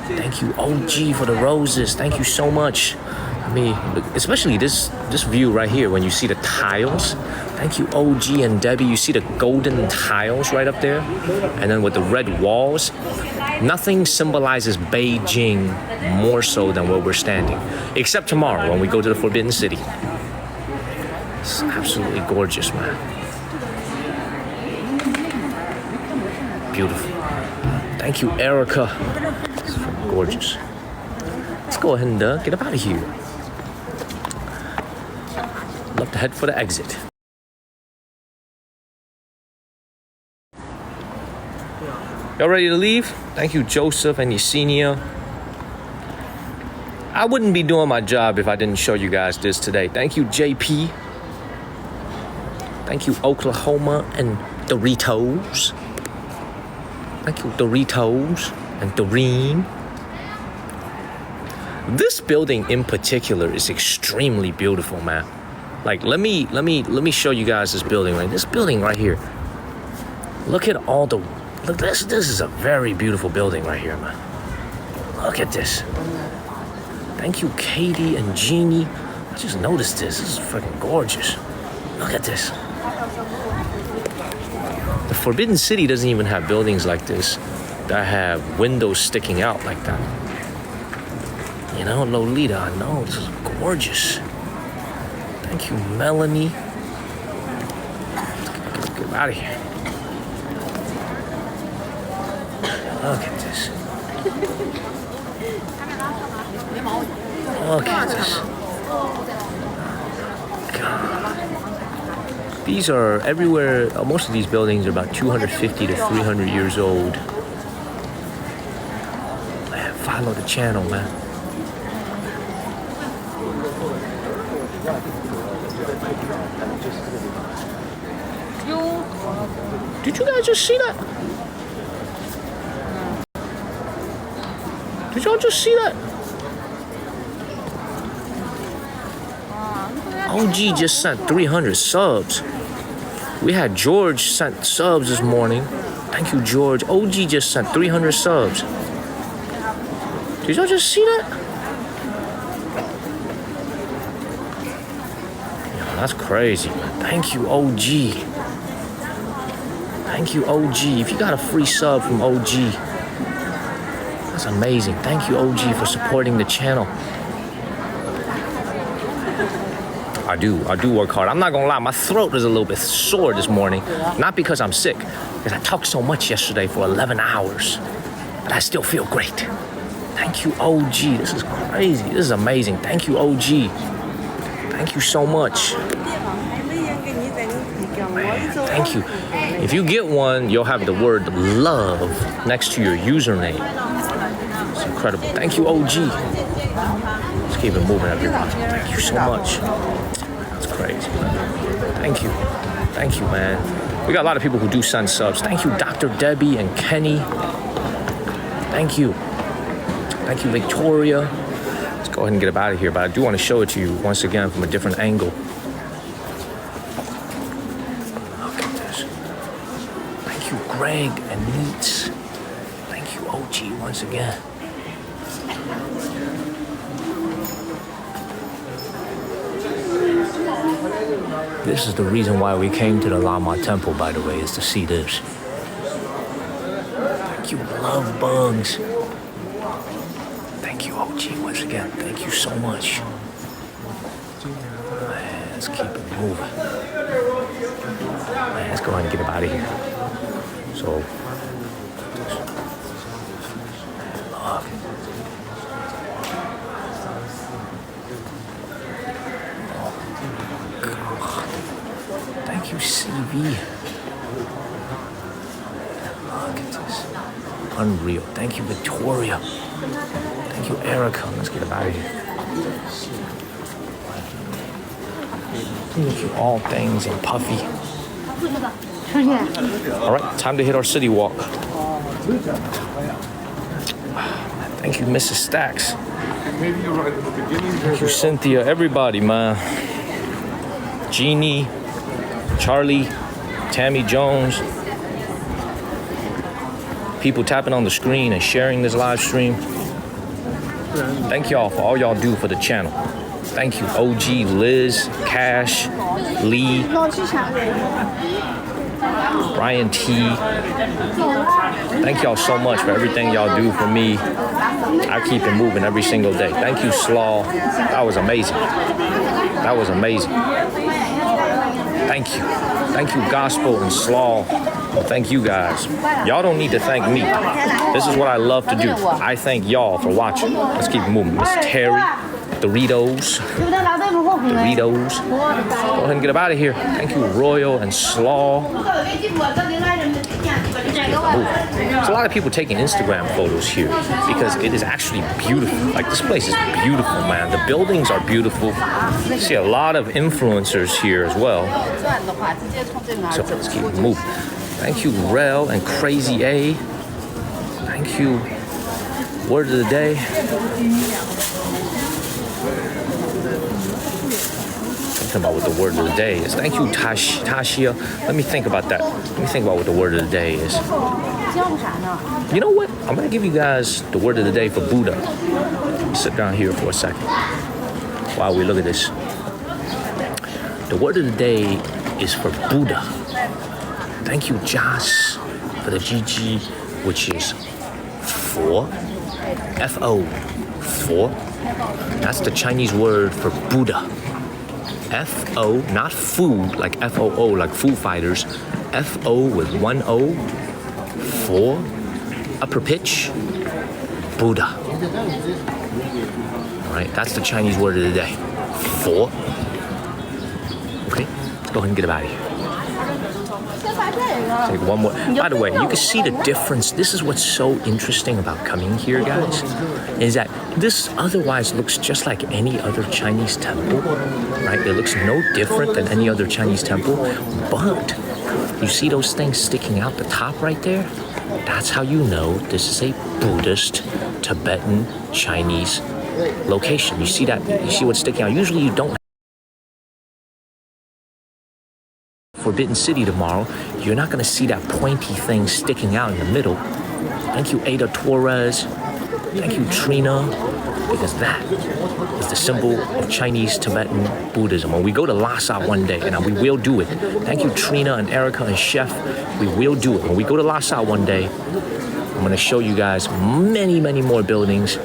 Thank you, OG, for the roses. Thank you so much. I mean, especially this view right here when you see the tiles. Thank you, OG and Debbie. You see the golden tiles right up there? And then with the red walls. Nothing symbolizes Beijing more so than where we're standing. Except tomorrow when we go to the Forbidden City. It's absolutely gorgeous, man. Beautiful. Thank you, Erica. It's gorgeous. Let's go ahead and get up out of here. Love to head for the exit. Y'all ready to leave? Thank you, Joseph and Yesenia. I wouldn't be doing my job if I didn't show you guys this today. Thank you, JP. Thank you, Oklahoma and Doritos. Thank you, Doritos and Doreen. This building in particular is extremely beautiful, man. Like, let me show you guys this building, right? This building right here. Look at all the, look, this is a very beautiful building right here, man. Look at this. Thank you, Katie and Jeannie. I just noticed this. This is freaking gorgeous. Look at this. The Forbidden City doesn't even have buildings like this that have windows sticking out like that. You know, Lolita, I know, this is gorgeous. Thank you, Melanie. Let's get out of here. Look at this. Look at this. God. These are everywhere, most of these buildings are about 250 to 300 years old. Man, follow the channel, man. Did you guys just see that? Did y'all just see that? OG just sent 300 subs. We had George sent subs this morning. Thank you, George. OG just sent 300 subs. Did y'all just see that? Yo, that's crazy, man. Thank you, OG. Thank you, OG. If you got a free sub from OG, that's amazing. Thank you, OG, for supporting the channel. I do work hard. I'm not gonna lie, my throat is a little bit sore this morning. Not because I'm sick, because I talked so much yesterday for 11 hours. But I still feel great. Thank you, OG. This is crazy. This is amazing. Thank you, OG. Thank you so much. Man, thank you. If you get one, you'll have the word love next to your username. It's incredible. Thank you, OG. Let's keep it moving, everyone. Thank you so much. That's crazy, man. Thank you. Thank you, man. We got a lot of people who do send subs. Thank you, Dr. Debbie and Kenny. Thank you. Thank you, Victoria. Let's go ahead and get up out of here, but I do want to show it to you once again from a different angle. Look at this. Thank you, Greg and Neats. Thank you, OG, once again. This is the reason why we came to the Lama Temple, by the way, is to see this. Thank you, love bugs. Thank you, OG, once again. Thank you so much. Man, let's keep it moving. Man, let's go ahead and get up out of here. So, love. Thank you, CV. Look at this. Unreal. Thank you, Victoria. Thank you, Erica. Let's get out of here. Thank you, all things and Puffy. All right, time to hit our city walk. Thank you, Mrs. Stacks. Thank you, Cynthia. Everybody, man. Jeannie, Charlie, Tammy Jones. People tapping on the screen and sharing this live stream. Thank y'all for all y'all do for the channel. Thank you, OG, Liz, Cash, Lee, Brian T. Thank y'all so much for everything y'all do for me. I keep it moving every single day. Thank you, Slaw. That was amazing. That was amazing. Thank you. Thank you, Gospel and Slaw. Thank you guys. Y'all don't need to thank me. This is what I love to do. I thank y'all for watching. Let's keep it moving. Miss Terry, Doritos. Doritos. Go ahead and get up out of here. Thank you, Royal and Slaw. There's a lot of people taking Instagram photos here because it is actually beautiful. Like, this place is beautiful, man. The buildings are beautiful. I see a lot of influencers here as well. So let's keep moving. Thank you, Rel and Crazy A. Thank you. Word of the day. About what the word of the day is. Thank you, Tashia. Let me think about that. Let me think about what the word of the day is. You know what? I'm going to give you guys the word of the day for Buddha. Sit down here for a second while we look at this. The word of the day is for Buddha. Thank you, Josh, for the GG, which is Fo. F-O. Fo. That's the Chinese word for Buddha. F-O, not food, like F-O-O, like Foo Fighters. F-O with one O, for, upper pitch, Buddha. All right, that's the Chinese word of the day. For. Okay, let's go ahead and get out of here. Take one more. By the way, you can see the difference. This is what's so interesting about coming here, guys, is that this otherwise looks just like any other Chinese temple, right? It looks no different than any other Chinese temple, but you see those things sticking out the top right there? That's how you know this is a Buddhist, Tibetan, Chinese location. You see that? You see what's sticking out? Usually you don't. Forbidden City tomorrow, you're not going to see that pointy thing sticking out in the middle. Thank you, Ada Torres. Thank you, Trina, because that is the symbol of Chinese Tibetan Buddhism. When we go to Lhasa one day, and we will do it. Thank you, Trina and Erica and Chef. We will do it. When we go to Lhasa one day, I'm going to show you guys many, many more buildings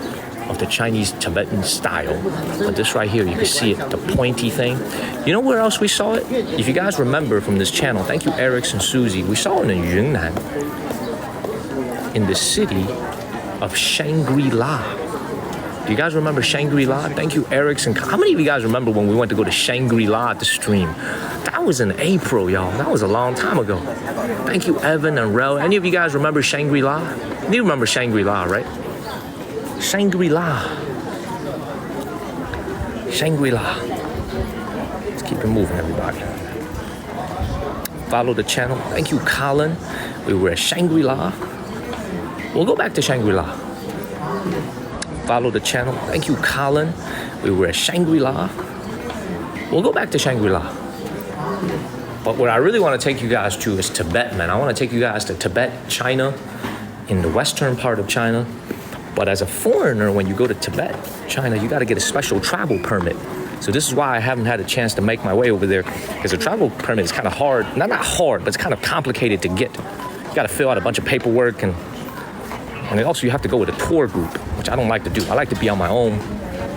of the Chinese Tibetan style. But this right here, you can see it, the pointy thing. You know where else we saw it? If you guys remember from this channel, thank you, Eric and Susie, we saw it in Yunnan, in the city of Shangri-La. Do you guys remember Shangri-La? Thank you, Eric. And how many of you guys remember when we went to go to Shangri-La at the stream? That was in April, y'all. That was a long time ago. Thank you, Evan and Rel. Any of you guys remember Shangri-La? You remember Shangri-La, right? Shangri-La. Shangri-La. Let's keep it moving, everybody. Follow the channel. Thank you, Colin. We were at Shangri-La. We'll go back to Shangri-La. Follow the channel. Thank you, Colin. We were at Shangri-La. We'll go back to Shangri-La. But what I really want to take you guys to is Tibet, man. I want to take you guys to Tibet, China, in the western part of China. But as a foreigner, when you go to Tibet, China, you got to get a special travel permit. So this is why I haven't had a chance to make my way over there, because a travel permit is kind of hard. Not hard, but it's kind of complicated to get. You got to fill out a bunch of paperwork, and also you have to go with a tour group, which I don't like to do. I like to be on my own,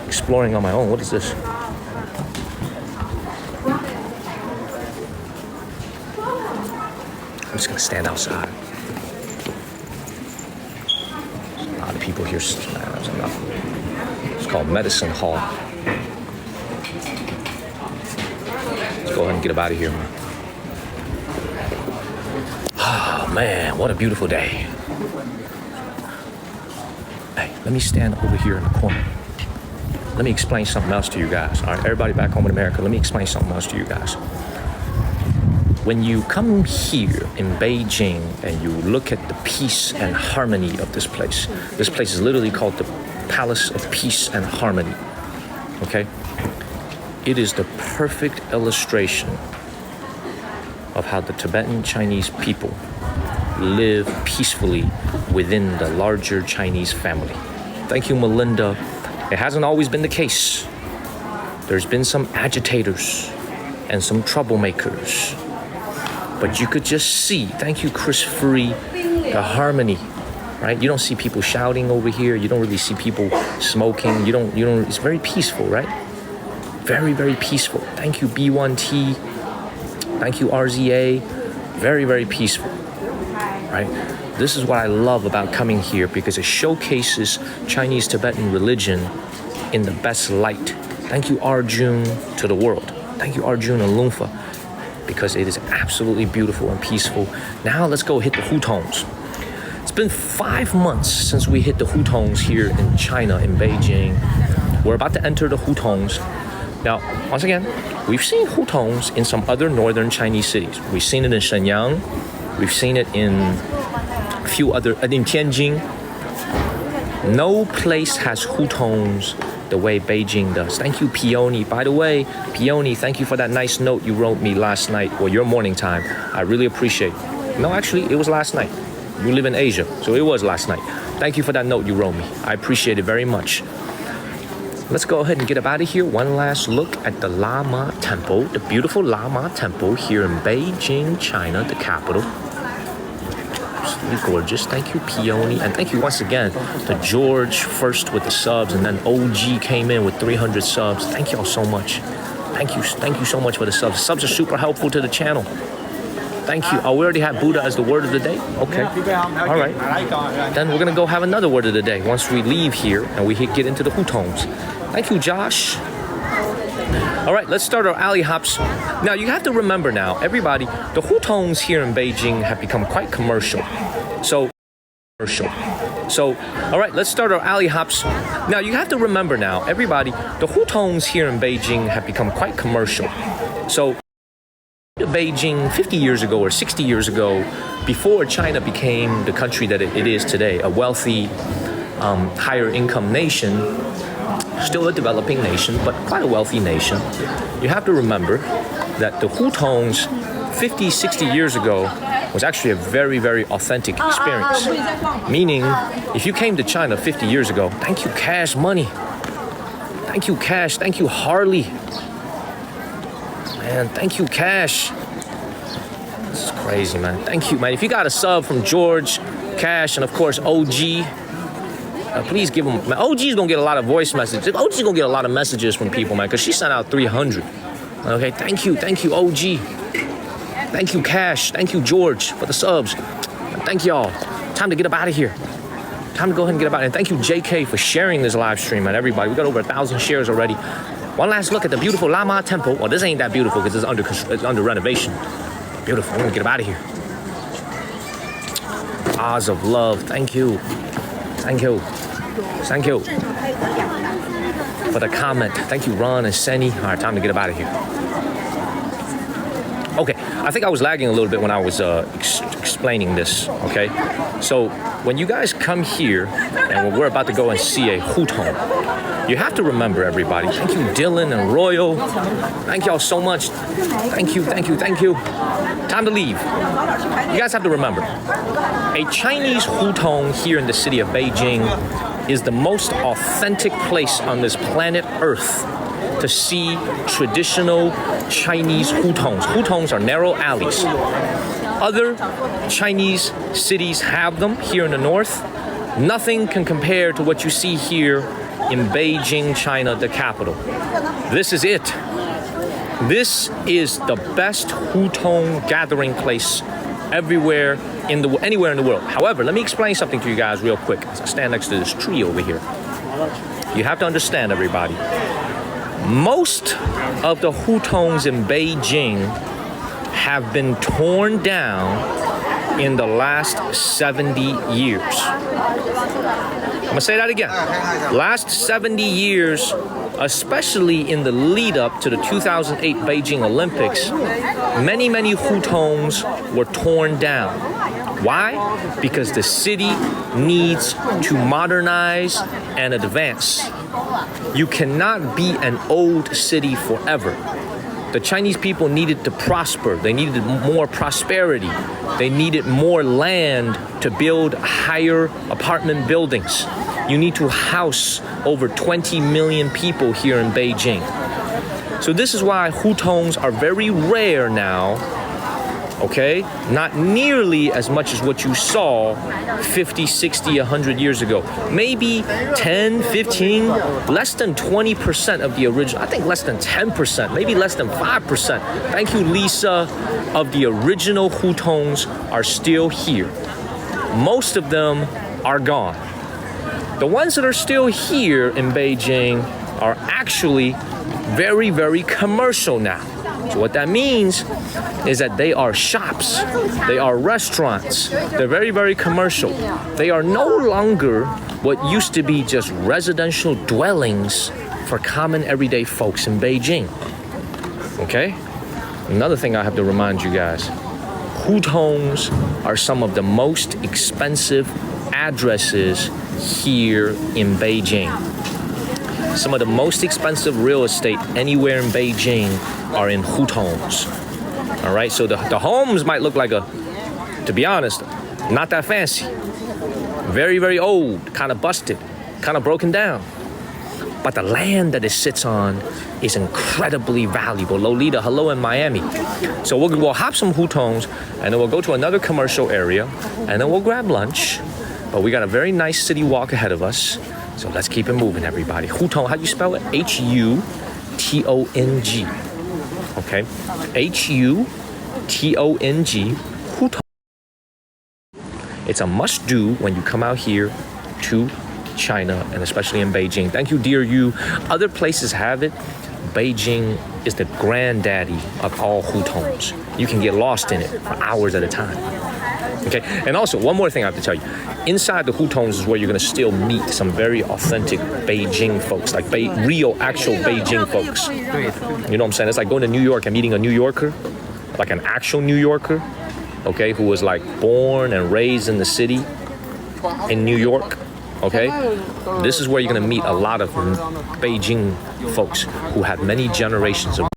exploring on my own. What is this? I'm just gonna stand outside. There's a lot of people here. There's enough. It's called Medicine Hall. Let's go ahead and get up out of here, man. Oh man, what a beautiful day. Hey, let me stand over here in the corner. Let me explain something else to you guys. All right, everybody back home in America, let me explain something else to you guys. When you come here in Beijing and you look at the peace and harmony of this place is literally called the Palace of Peace and Harmony, okay? It is the perfect illustration of how the Tibetan Chinese people live peacefully within the larger Chinese family. Thank you, Melinda. It hasn't always been the case. There's been some agitators and some troublemakers. But you could just see, thank you, Chris Free, the harmony, right? You don't see people shouting over here. You don't really see people smoking. You don't, it's very peaceful, right? Very, very peaceful. Thank you, B1T. Thank you, RZA. Very, very peaceful, right? This is what I love about coming here because it showcases Chinese Tibetan religion in the best light. Thank you, Arjun, to the world. Thank you, Arjun and Lumfa, because it is absolutely beautiful and peaceful. Now let's go hit the hutongs. It's been 5 months since we hit the hutongs here in China, in Beijing. We're about to enter the hutongs. Now, once again, we've seen hutongs in some other northern Chinese cities. We've seen it in Shenyang. We've seen it in a few other, in Tianjin. No place has hutongs the way Beijing does. Thank you, Peony. By the way, Peony, thank you for that nice note you wrote me last night or your morning time. I really appreciate it. No, actually, it was last night. You live in Asia, so it was last night. Thank you for that note you wrote me. I appreciate it very much. Let's go ahead and get up out of here. One last look at the Lama Temple, the beautiful Lama Temple here in Beijing, China, the capital. Absolutely gorgeous. Thank you, Peony. And thank you once again to George first with the subs, and then OG came in with 300 subs. Thank y'all so much. Thank you so much for the subs. Subs are super helpful to the channel. Thank you. Oh, we already had Buddha as the word of the day? Okay. All right. Then we're going to go have another word of the day once we leave here and we get into the hutongs. Thank you, Josh. All right, let's start our alley hops. Now, you have to remember now, everybody, the hutongs here in Beijing have become quite commercial. So, all right, let's start our alley hops. Now, you have to remember now, everybody, the hutongs here in Beijing have become quite commercial. So, Beijing 50 years ago or 60 years ago, before China became the country that it is today, a wealthy, higher income nation, still a developing nation, but quite a wealthy nation. You have to remember that the hutongs 50, 60 years ago was actually a very, very authentic experience. Meaning, if you came to China 50 years ago, thank you, Cash Money. Thank you, Cash. Thank you, Harley. Man, thank you, Cash. This is crazy, man. Thank you, man. If you got a sub from George, Cash, and of course, OG, please give them. Man, OG's gonna get a lot of voice messages. OG's gonna get a lot of messages from people, man, because she sent out 300. Okay, thank you, OG. Thank you, Cash. Thank you, George, for the subs. Thank y'all. Time to get up out of here. Time to go ahead and get up out. And thank you, JK, for sharing this live stream, man. Everybody, we got over 1,000 shares already. One last look at the beautiful Lama Temple. Well, this ain't that beautiful because it's under renovation. Beautiful. I'm gonna get up out of here. Oz of love. Thank you. Thank you. Thank you for the comment. Thank you, Ron and Senny. All right, time to get up out of here. Okay, I think I was lagging a little bit when I was explaining this, okay? So when you guys come here and we're about to go and see a hutong, you have to remember, everybody. Thank you, Dylan and Royal. Thank y'all so much. Thank you. Time to leave. You guys have to remember, a Chinese hutong here in the city of Beijing is the most authentic place on this planet Earth to see traditional Chinese hutongs. Hutongs are narrow alleys. Other Chinese cities have them here in the north. Nothing can compare to what you see here in Beijing, China, the capital. This is it. This is the best hutong gathering place anywhere in the world. However, let me explain something to you guys real quick as I stand next to this tree over here. You have to understand, everybody. Most of the hutongs in Beijing have been torn down in the last 70 years. I'm gonna say that again. Last 70 years, especially in the lead up to the 2008 Beijing Olympics, many hutongs were torn down. Why? Because the city needs to modernize and advance. You cannot be an old city forever. The Chinese people needed to prosper. They needed more prosperity. They needed more land to build higher apartment buildings. You need to house over 20 million people here in Beijing. So this is why hutongs are very rare now, okay? Not nearly as much as what you saw 50, 60, 100 years ago. Maybe 10, 15, less than 20% of the original, I think less than 10%, maybe less than 5%. Thank you, Lisa, of the original hutongs are still here. Most of them are gone. The ones that are still here in Beijing are actually very, very commercial now. So what that means is that they are shops, they are restaurants, they're very, very commercial. They are no longer what used to be just residential dwellings for common everyday folks in Beijing. Okay? Another thing I have to remind you guys, hutongs are some of the most expensive addresses here in Beijing. Some of the most expensive real estate anywhere in Beijing are in hutongs. All right, so the homes might look like to be honest, not that fancy. Very, very old, kind of busted, kind of broken down. But the land that it sits on is incredibly valuable. Lolita, hello in Miami. So we'll hop some hutongs, and then we'll go to another commercial area, and then we'll grab lunch. But we got a very nice city walk ahead of us. So let's keep it moving, everybody. Hutong, how do you spell it? H-U-T-O-N-G. Okay? H-U-T-O-N-G. Hutong. It's a must-do when you come out here to China, and especially in Beijing. Thank you, dear you. Other places have it. Beijing is the granddaddy of all hutongs. You can get lost in it for hours at a time. Okay, and also one more thing I have to tell you. Inside the hutongs is where you're gonna still meet some very authentic Beijing folks, like real, actual Beijing folks. You know what I'm saying? It's like going to New York and meeting a New Yorker, like an actual New Yorker, okay, who was like born and raised in the city in New York. Okay, this is where you're gonna meet a lot of Beijing folks who have many generations of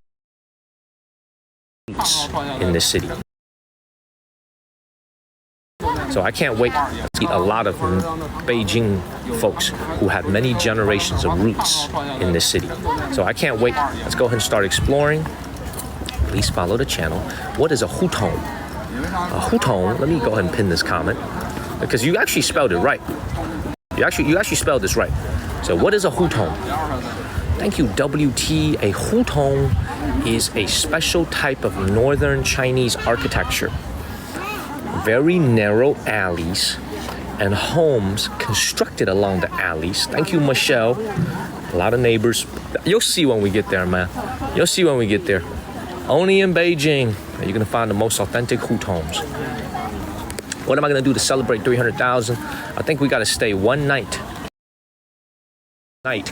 roots in this city. So I can't wait to meet a lot of Beijing folks who have many generations of roots in this city. So I can't wait. Let's go ahead and start exploring. Please follow the channel. What is a hutong? A hutong, let me go ahead and pin this comment, because you actually spelled it right. You actually spelled this right. So what is a hutong? Thank you, WT. A hutong is a special type of northern Chinese architecture. Very narrow alleys and homes constructed along the alleys. Thank you, Michelle. A lot of neighbors. You'll see when we get there, man. You'll see when we get there. Only in Beijing are you gonna find the most authentic hutongs. What am I gonna do to celebrate 300,000? I think we gotta stay one night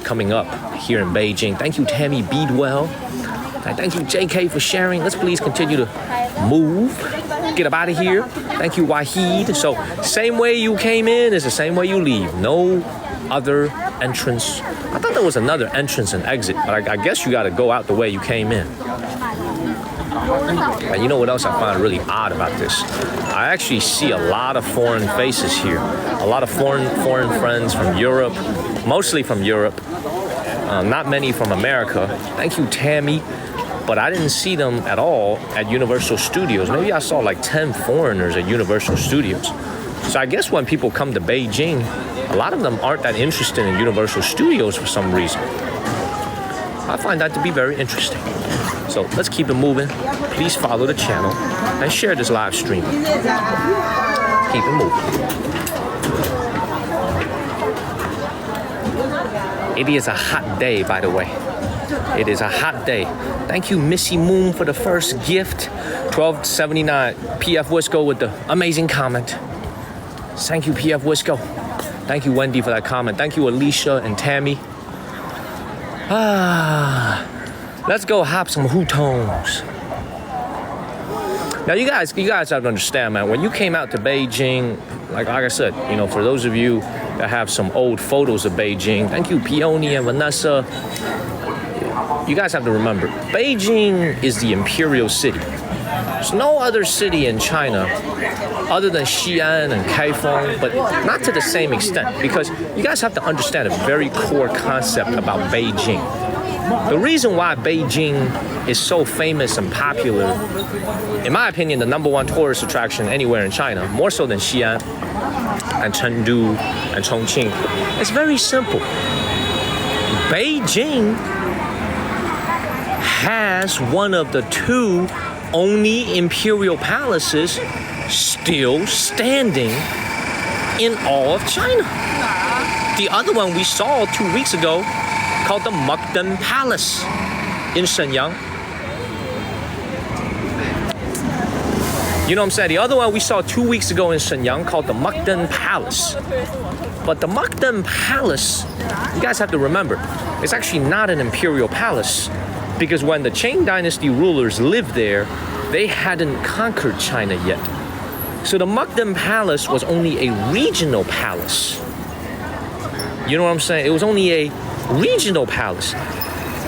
coming up here in Beijing. Thank you, Tammy Beadwell. Thank you, JK, for sharing. Let's please continue to move. Get up out of here. Thank you, Wahid. So, same way you came in is the same way you leave. No other entrance. I thought there was another entrance and exit, but I guess you gotta go out the way you came in. And you know what else I find really odd about this? I actually see a lot of foreign faces here. A lot of foreign friends from Europe, mostly from Europe. Not many from America. Thank you, Tammy. But I didn't see them at all at Universal Studios. Maybe I saw like 10 foreigners at Universal Studios. So I guess when people come to Beijing, a lot of them aren't that interested in Universal Studios for some reason. I find that to be very interesting. So let's keep it moving. Please follow the channel and share this live stream. Keep it moving. It is a hot day, by the way. It is a hot day. Thank you, Missy Moon, for the first gift. 1279. PF Wisco with the amazing comment. Thank you, PF Wisco. Thank you, Wendy, for that comment. Thank you, Alicia and Tammy. Let's go hop some hutongs. Now, you guys have to understand, man. When you came out to Beijing, like I said, for those of you that have some old photos of Beijing, thank you, Peony and Vanessa. You guys have to remember, Beijing is the imperial city. There's no other city in China other than Xi'an and Kaifeng, but not to the same extent, because you guys have to understand a very core concept about Beijing. The reason why Beijing is so famous and popular, in my opinion, the #1 tourist attraction anywhere in China, more so than Xi'an and Chengdu and Chongqing, it's very simple. Beijing has one of the 2 only imperial palaces still standing in all of China. The other one we saw 2 weeks ago, called the Mukden Palace in Shenyang. You know what I'm saying? The other one we saw 2 weeks ago in Shenyang, called the Mukden Palace. But the Mukden Palace, you guys have to remember, it's actually not an imperial palace, because when the Qing Dynasty rulers lived there, they hadn't conquered China yet. So the Mukden Palace was only a regional palace. You know what I'm saying? It was only a regional palace.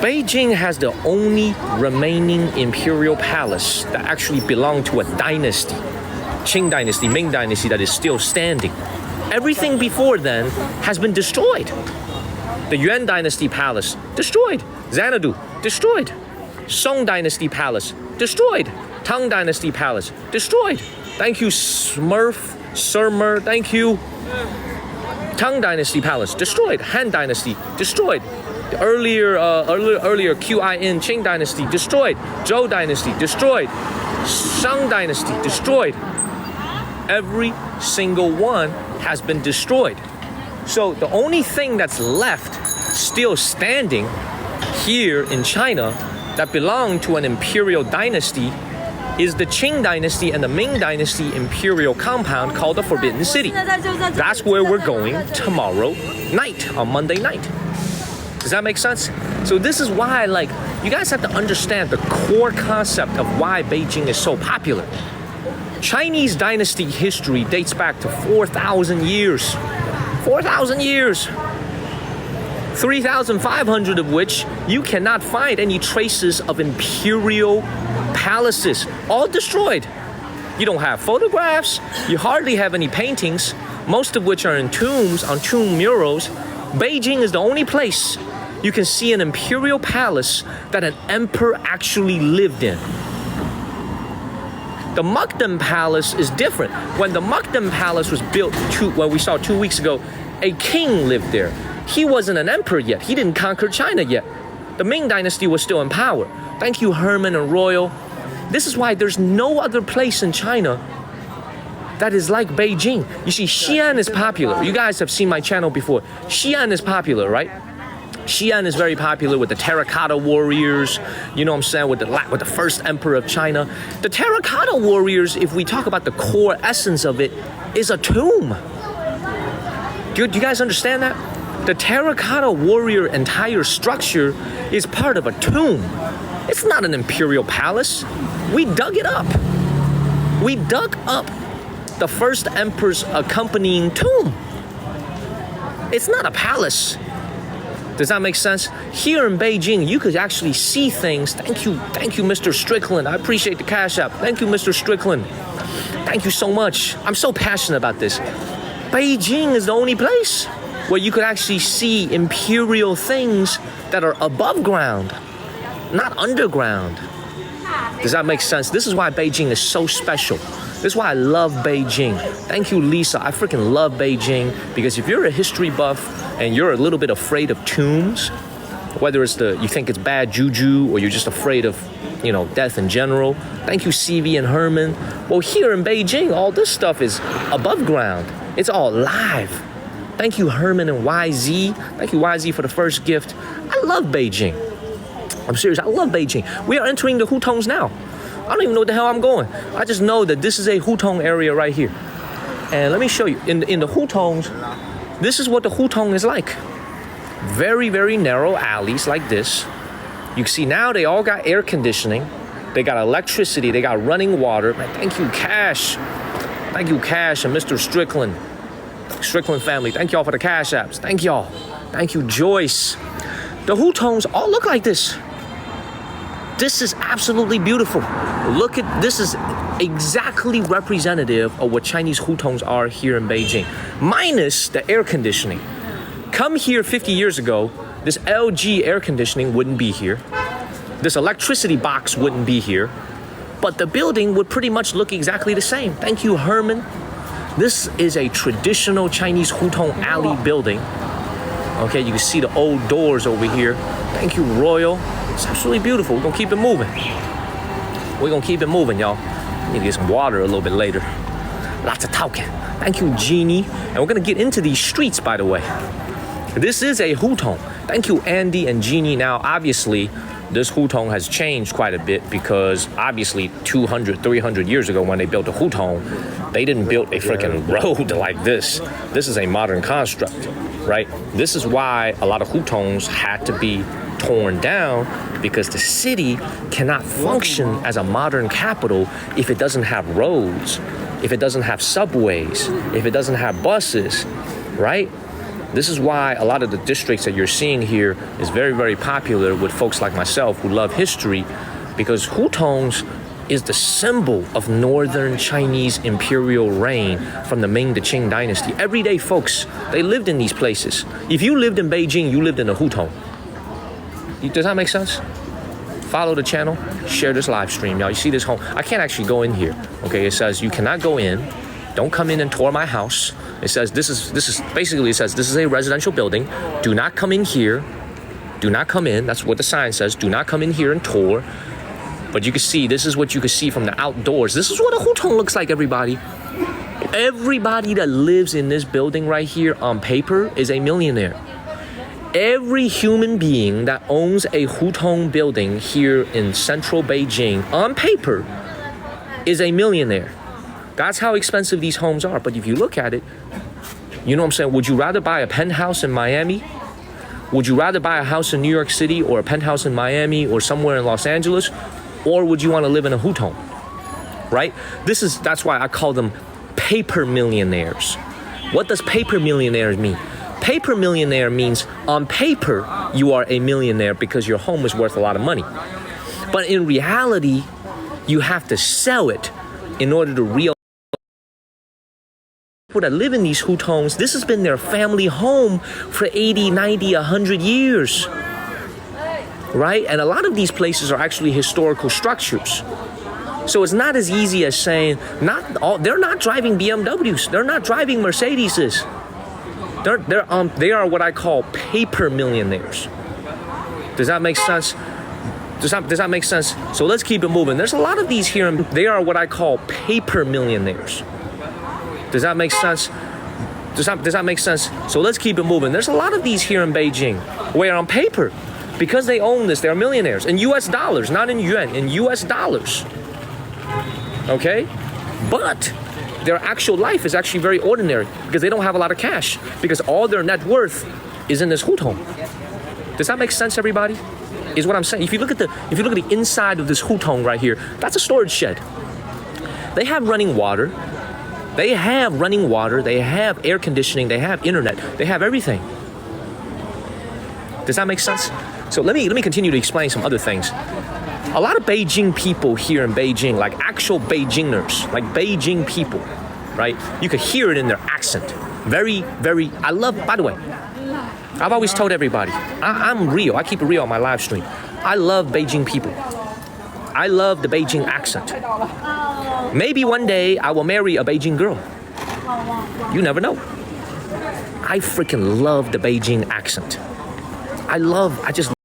Beijing has the only remaining imperial palace that actually belonged to a dynasty, Qing Dynasty, Ming Dynasty, that is still standing. Everything before then has been destroyed. The Yuan Dynasty Palace, destroyed. Xanadu, destroyed. Song Dynasty Palace, destroyed. Tang Dynasty Palace, destroyed. Thank you, Surmer, thank you. Tang Dynasty Palace, destroyed. Han Dynasty, destroyed. The earlier QIN Qing Dynasty, destroyed. Zhou Dynasty, destroyed. Shang Dynasty, destroyed. Every single one has been destroyed. So the only thing that's left still standing here in China that belonged to an imperial dynasty is the Qing Dynasty and the Ming Dynasty imperial compound called the Forbidden City. That's where we're going tomorrow night, on Monday night. Does that make sense? So this is why, you guys have to understand the core concept of why Beijing is so popular. Chinese dynasty history dates back to 4,000 years. 4,000 years. 3,500 of which you cannot find any traces of imperial palaces, all destroyed. You don't have photographs, you hardly have any paintings, most of which are in tombs, on tomb murals. Beijing is the only place you can see an imperial palace that an emperor actually lived in. The Mukden Palace is different. When the Mukden Palace was built, what we saw 2 weeks ago, a king lived there. He wasn't an emperor yet. He didn't conquer China yet. The Ming Dynasty was still in power. Thank you, Herman and Royal. This is why there's no other place in China that is like Beijing. You see, Xi'an is popular. You guys have seen my channel before. Xi'an is popular, right? Xi'an is very popular with the terracotta warriors, you know what I'm saying, with the first emperor of China. The terracotta warriors, if we talk about the core essence of it, is a tomb. Do you guys understand that? The terracotta warrior entire structure is part of a tomb. It's not an imperial palace. We dug it up. We dug up the first emperor's accompanying tomb. It's not a palace. Does that make sense? Here in Beijing, you could actually see things. Thank you, Mr. Strickland. I appreciate the cash app. Thank you, Mr. Strickland. Thank you so much. I'm so passionate about this. Beijing is the only place where you could actually see imperial things that are above ground, not underground. Does that make sense? This is why Beijing is so special. This is why I love Beijing. Thank you, Lisa. I freaking love Beijing, because if you're a history buff and you're a little bit afraid of tombs, whether it's you think it's bad juju or you're just afraid of, death in general, thank you, CV and Herman. Well, here in Beijing, all this stuff is above ground. It's all live. Thank you, Herman and YZ. Thank you, YZ, for the first gift. I love Beijing. I'm serious, I love Beijing. We are entering the Hutongs now. I don't even know where the hell I'm going. I just know that this is a Hutong area right here. And let me show you. In the Hutongs, this is what the Hutong is like. Very, very narrow alleys like this. You can see now they all got air conditioning. They got electricity. They got running water. Man, thank you, Cash. Thank you, Cash and Mr. Strickland. Strickland family. Thank y'all for the Cash apps. Thank y'all. Thank you, Joyce. The hutongs all look like this. This is absolutely beautiful. Look at, this is exactly representative of what Chinese hutongs are here in Beijing, minus the air conditioning. Come here 50 years ago, this LG air conditioning wouldn't be here. This electricity box wouldn't be here, but the building would pretty much look exactly the same. Thank you, Herman. This is a traditional Chinese hutong alley building. Okay, you can see the old doors over here. Thank you, Royal. It's absolutely beautiful. We're gonna keep it moving. We're gonna keep it moving, y'all. Need to get some water a little bit later. Lots of talking. Thank you, Jeannie. And we're gonna get into these streets, by the way. This is a hutong. Thank you, Andy and Jeannie. Now, obviously, this hutong has changed quite a bit because obviously 200, 300 years ago when they built the hutong, they didn't build a freaking road like this. This is a modern construct, right? This is why a lot of hutongs had to be torn down, because the city cannot function as a modern capital if it doesn't have roads, if it doesn't have subways, if it doesn't have buses, right? This is why a lot of the districts that you're seeing here is very, very popular with folks like myself who love history, because hutongs is the symbol of northern Chinese imperial reign from the Ming to Qing dynasty. Everyday folks, they lived in these places. If you lived in Beijing, you lived in a hutong. Does that make sense? Follow the channel, share this live stream. Y'all, you see this home? I can't actually go in here. Okay, it says you cannot go in. Don't come in and tour my house. It says this is basically, it says this is a residential building. Do not come in here. Do not come in. That's what the sign says. Do not come in here and tour. But you can see, this is what you can see from the outdoors. This is what a hutong looks like, everybody. Everybody that lives in this building right here on paper is a millionaire. Every human being that owns a hutong building here in central Beijing on paper is a millionaire. That's how expensive these homes are. But if you look at it, you know what I'm saying? Would you rather buy a penthouse in Miami? Would you rather buy a house in New York City or a penthouse in Miami or somewhere in Los Angeles? Or would you want to live in a hutong? Right? That's why I call them paper millionaires. What does paper millionaires mean? Paper millionaire means on paper you are a millionaire because your home is worth a lot of money. But in reality, you have to sell it in order to realize. People that live in these hutongs, this has been their family home for 80, 90, 100 years. Right? And a lot of these places are actually historical structures. So it's not as easy as saying, they're not driving BMWs. They're not driving Mercedeses. They are what I call paper millionaires. Does that make sense? Does that make sense? So let's keep it moving. There's a lot of these here. They are what I call paper millionaires. Does that make sense? Does that make sense? So let's keep it moving. There's a lot of these here in Beijing where on paper, because they own this, they're millionaires in US dollars, not in yuan, in US dollars. Okay? But their actual life is actually very ordinary because they don't have a lot of cash, because all their net worth is in this hutong. Does that make sense, everybody? Is what I'm saying. If you look at the inside of this hutong right here, that's a storage shed. They have running water. They have running water. They have air conditioning. They have internet. They have everything. Does that make sense? So let me continue to explain some other things. A lot of Beijing people here in Beijing, like actual Beijingers, like Beijing people, right? You could hear it in their accent. Very, very, by the way, I've always told everybody, I'm real. I keep it real on my live stream. I love Beijing people. I love the Beijing accent. Maybe one day I will marry a Beijing girl. You never know. I freaking love the Beijing accent. I just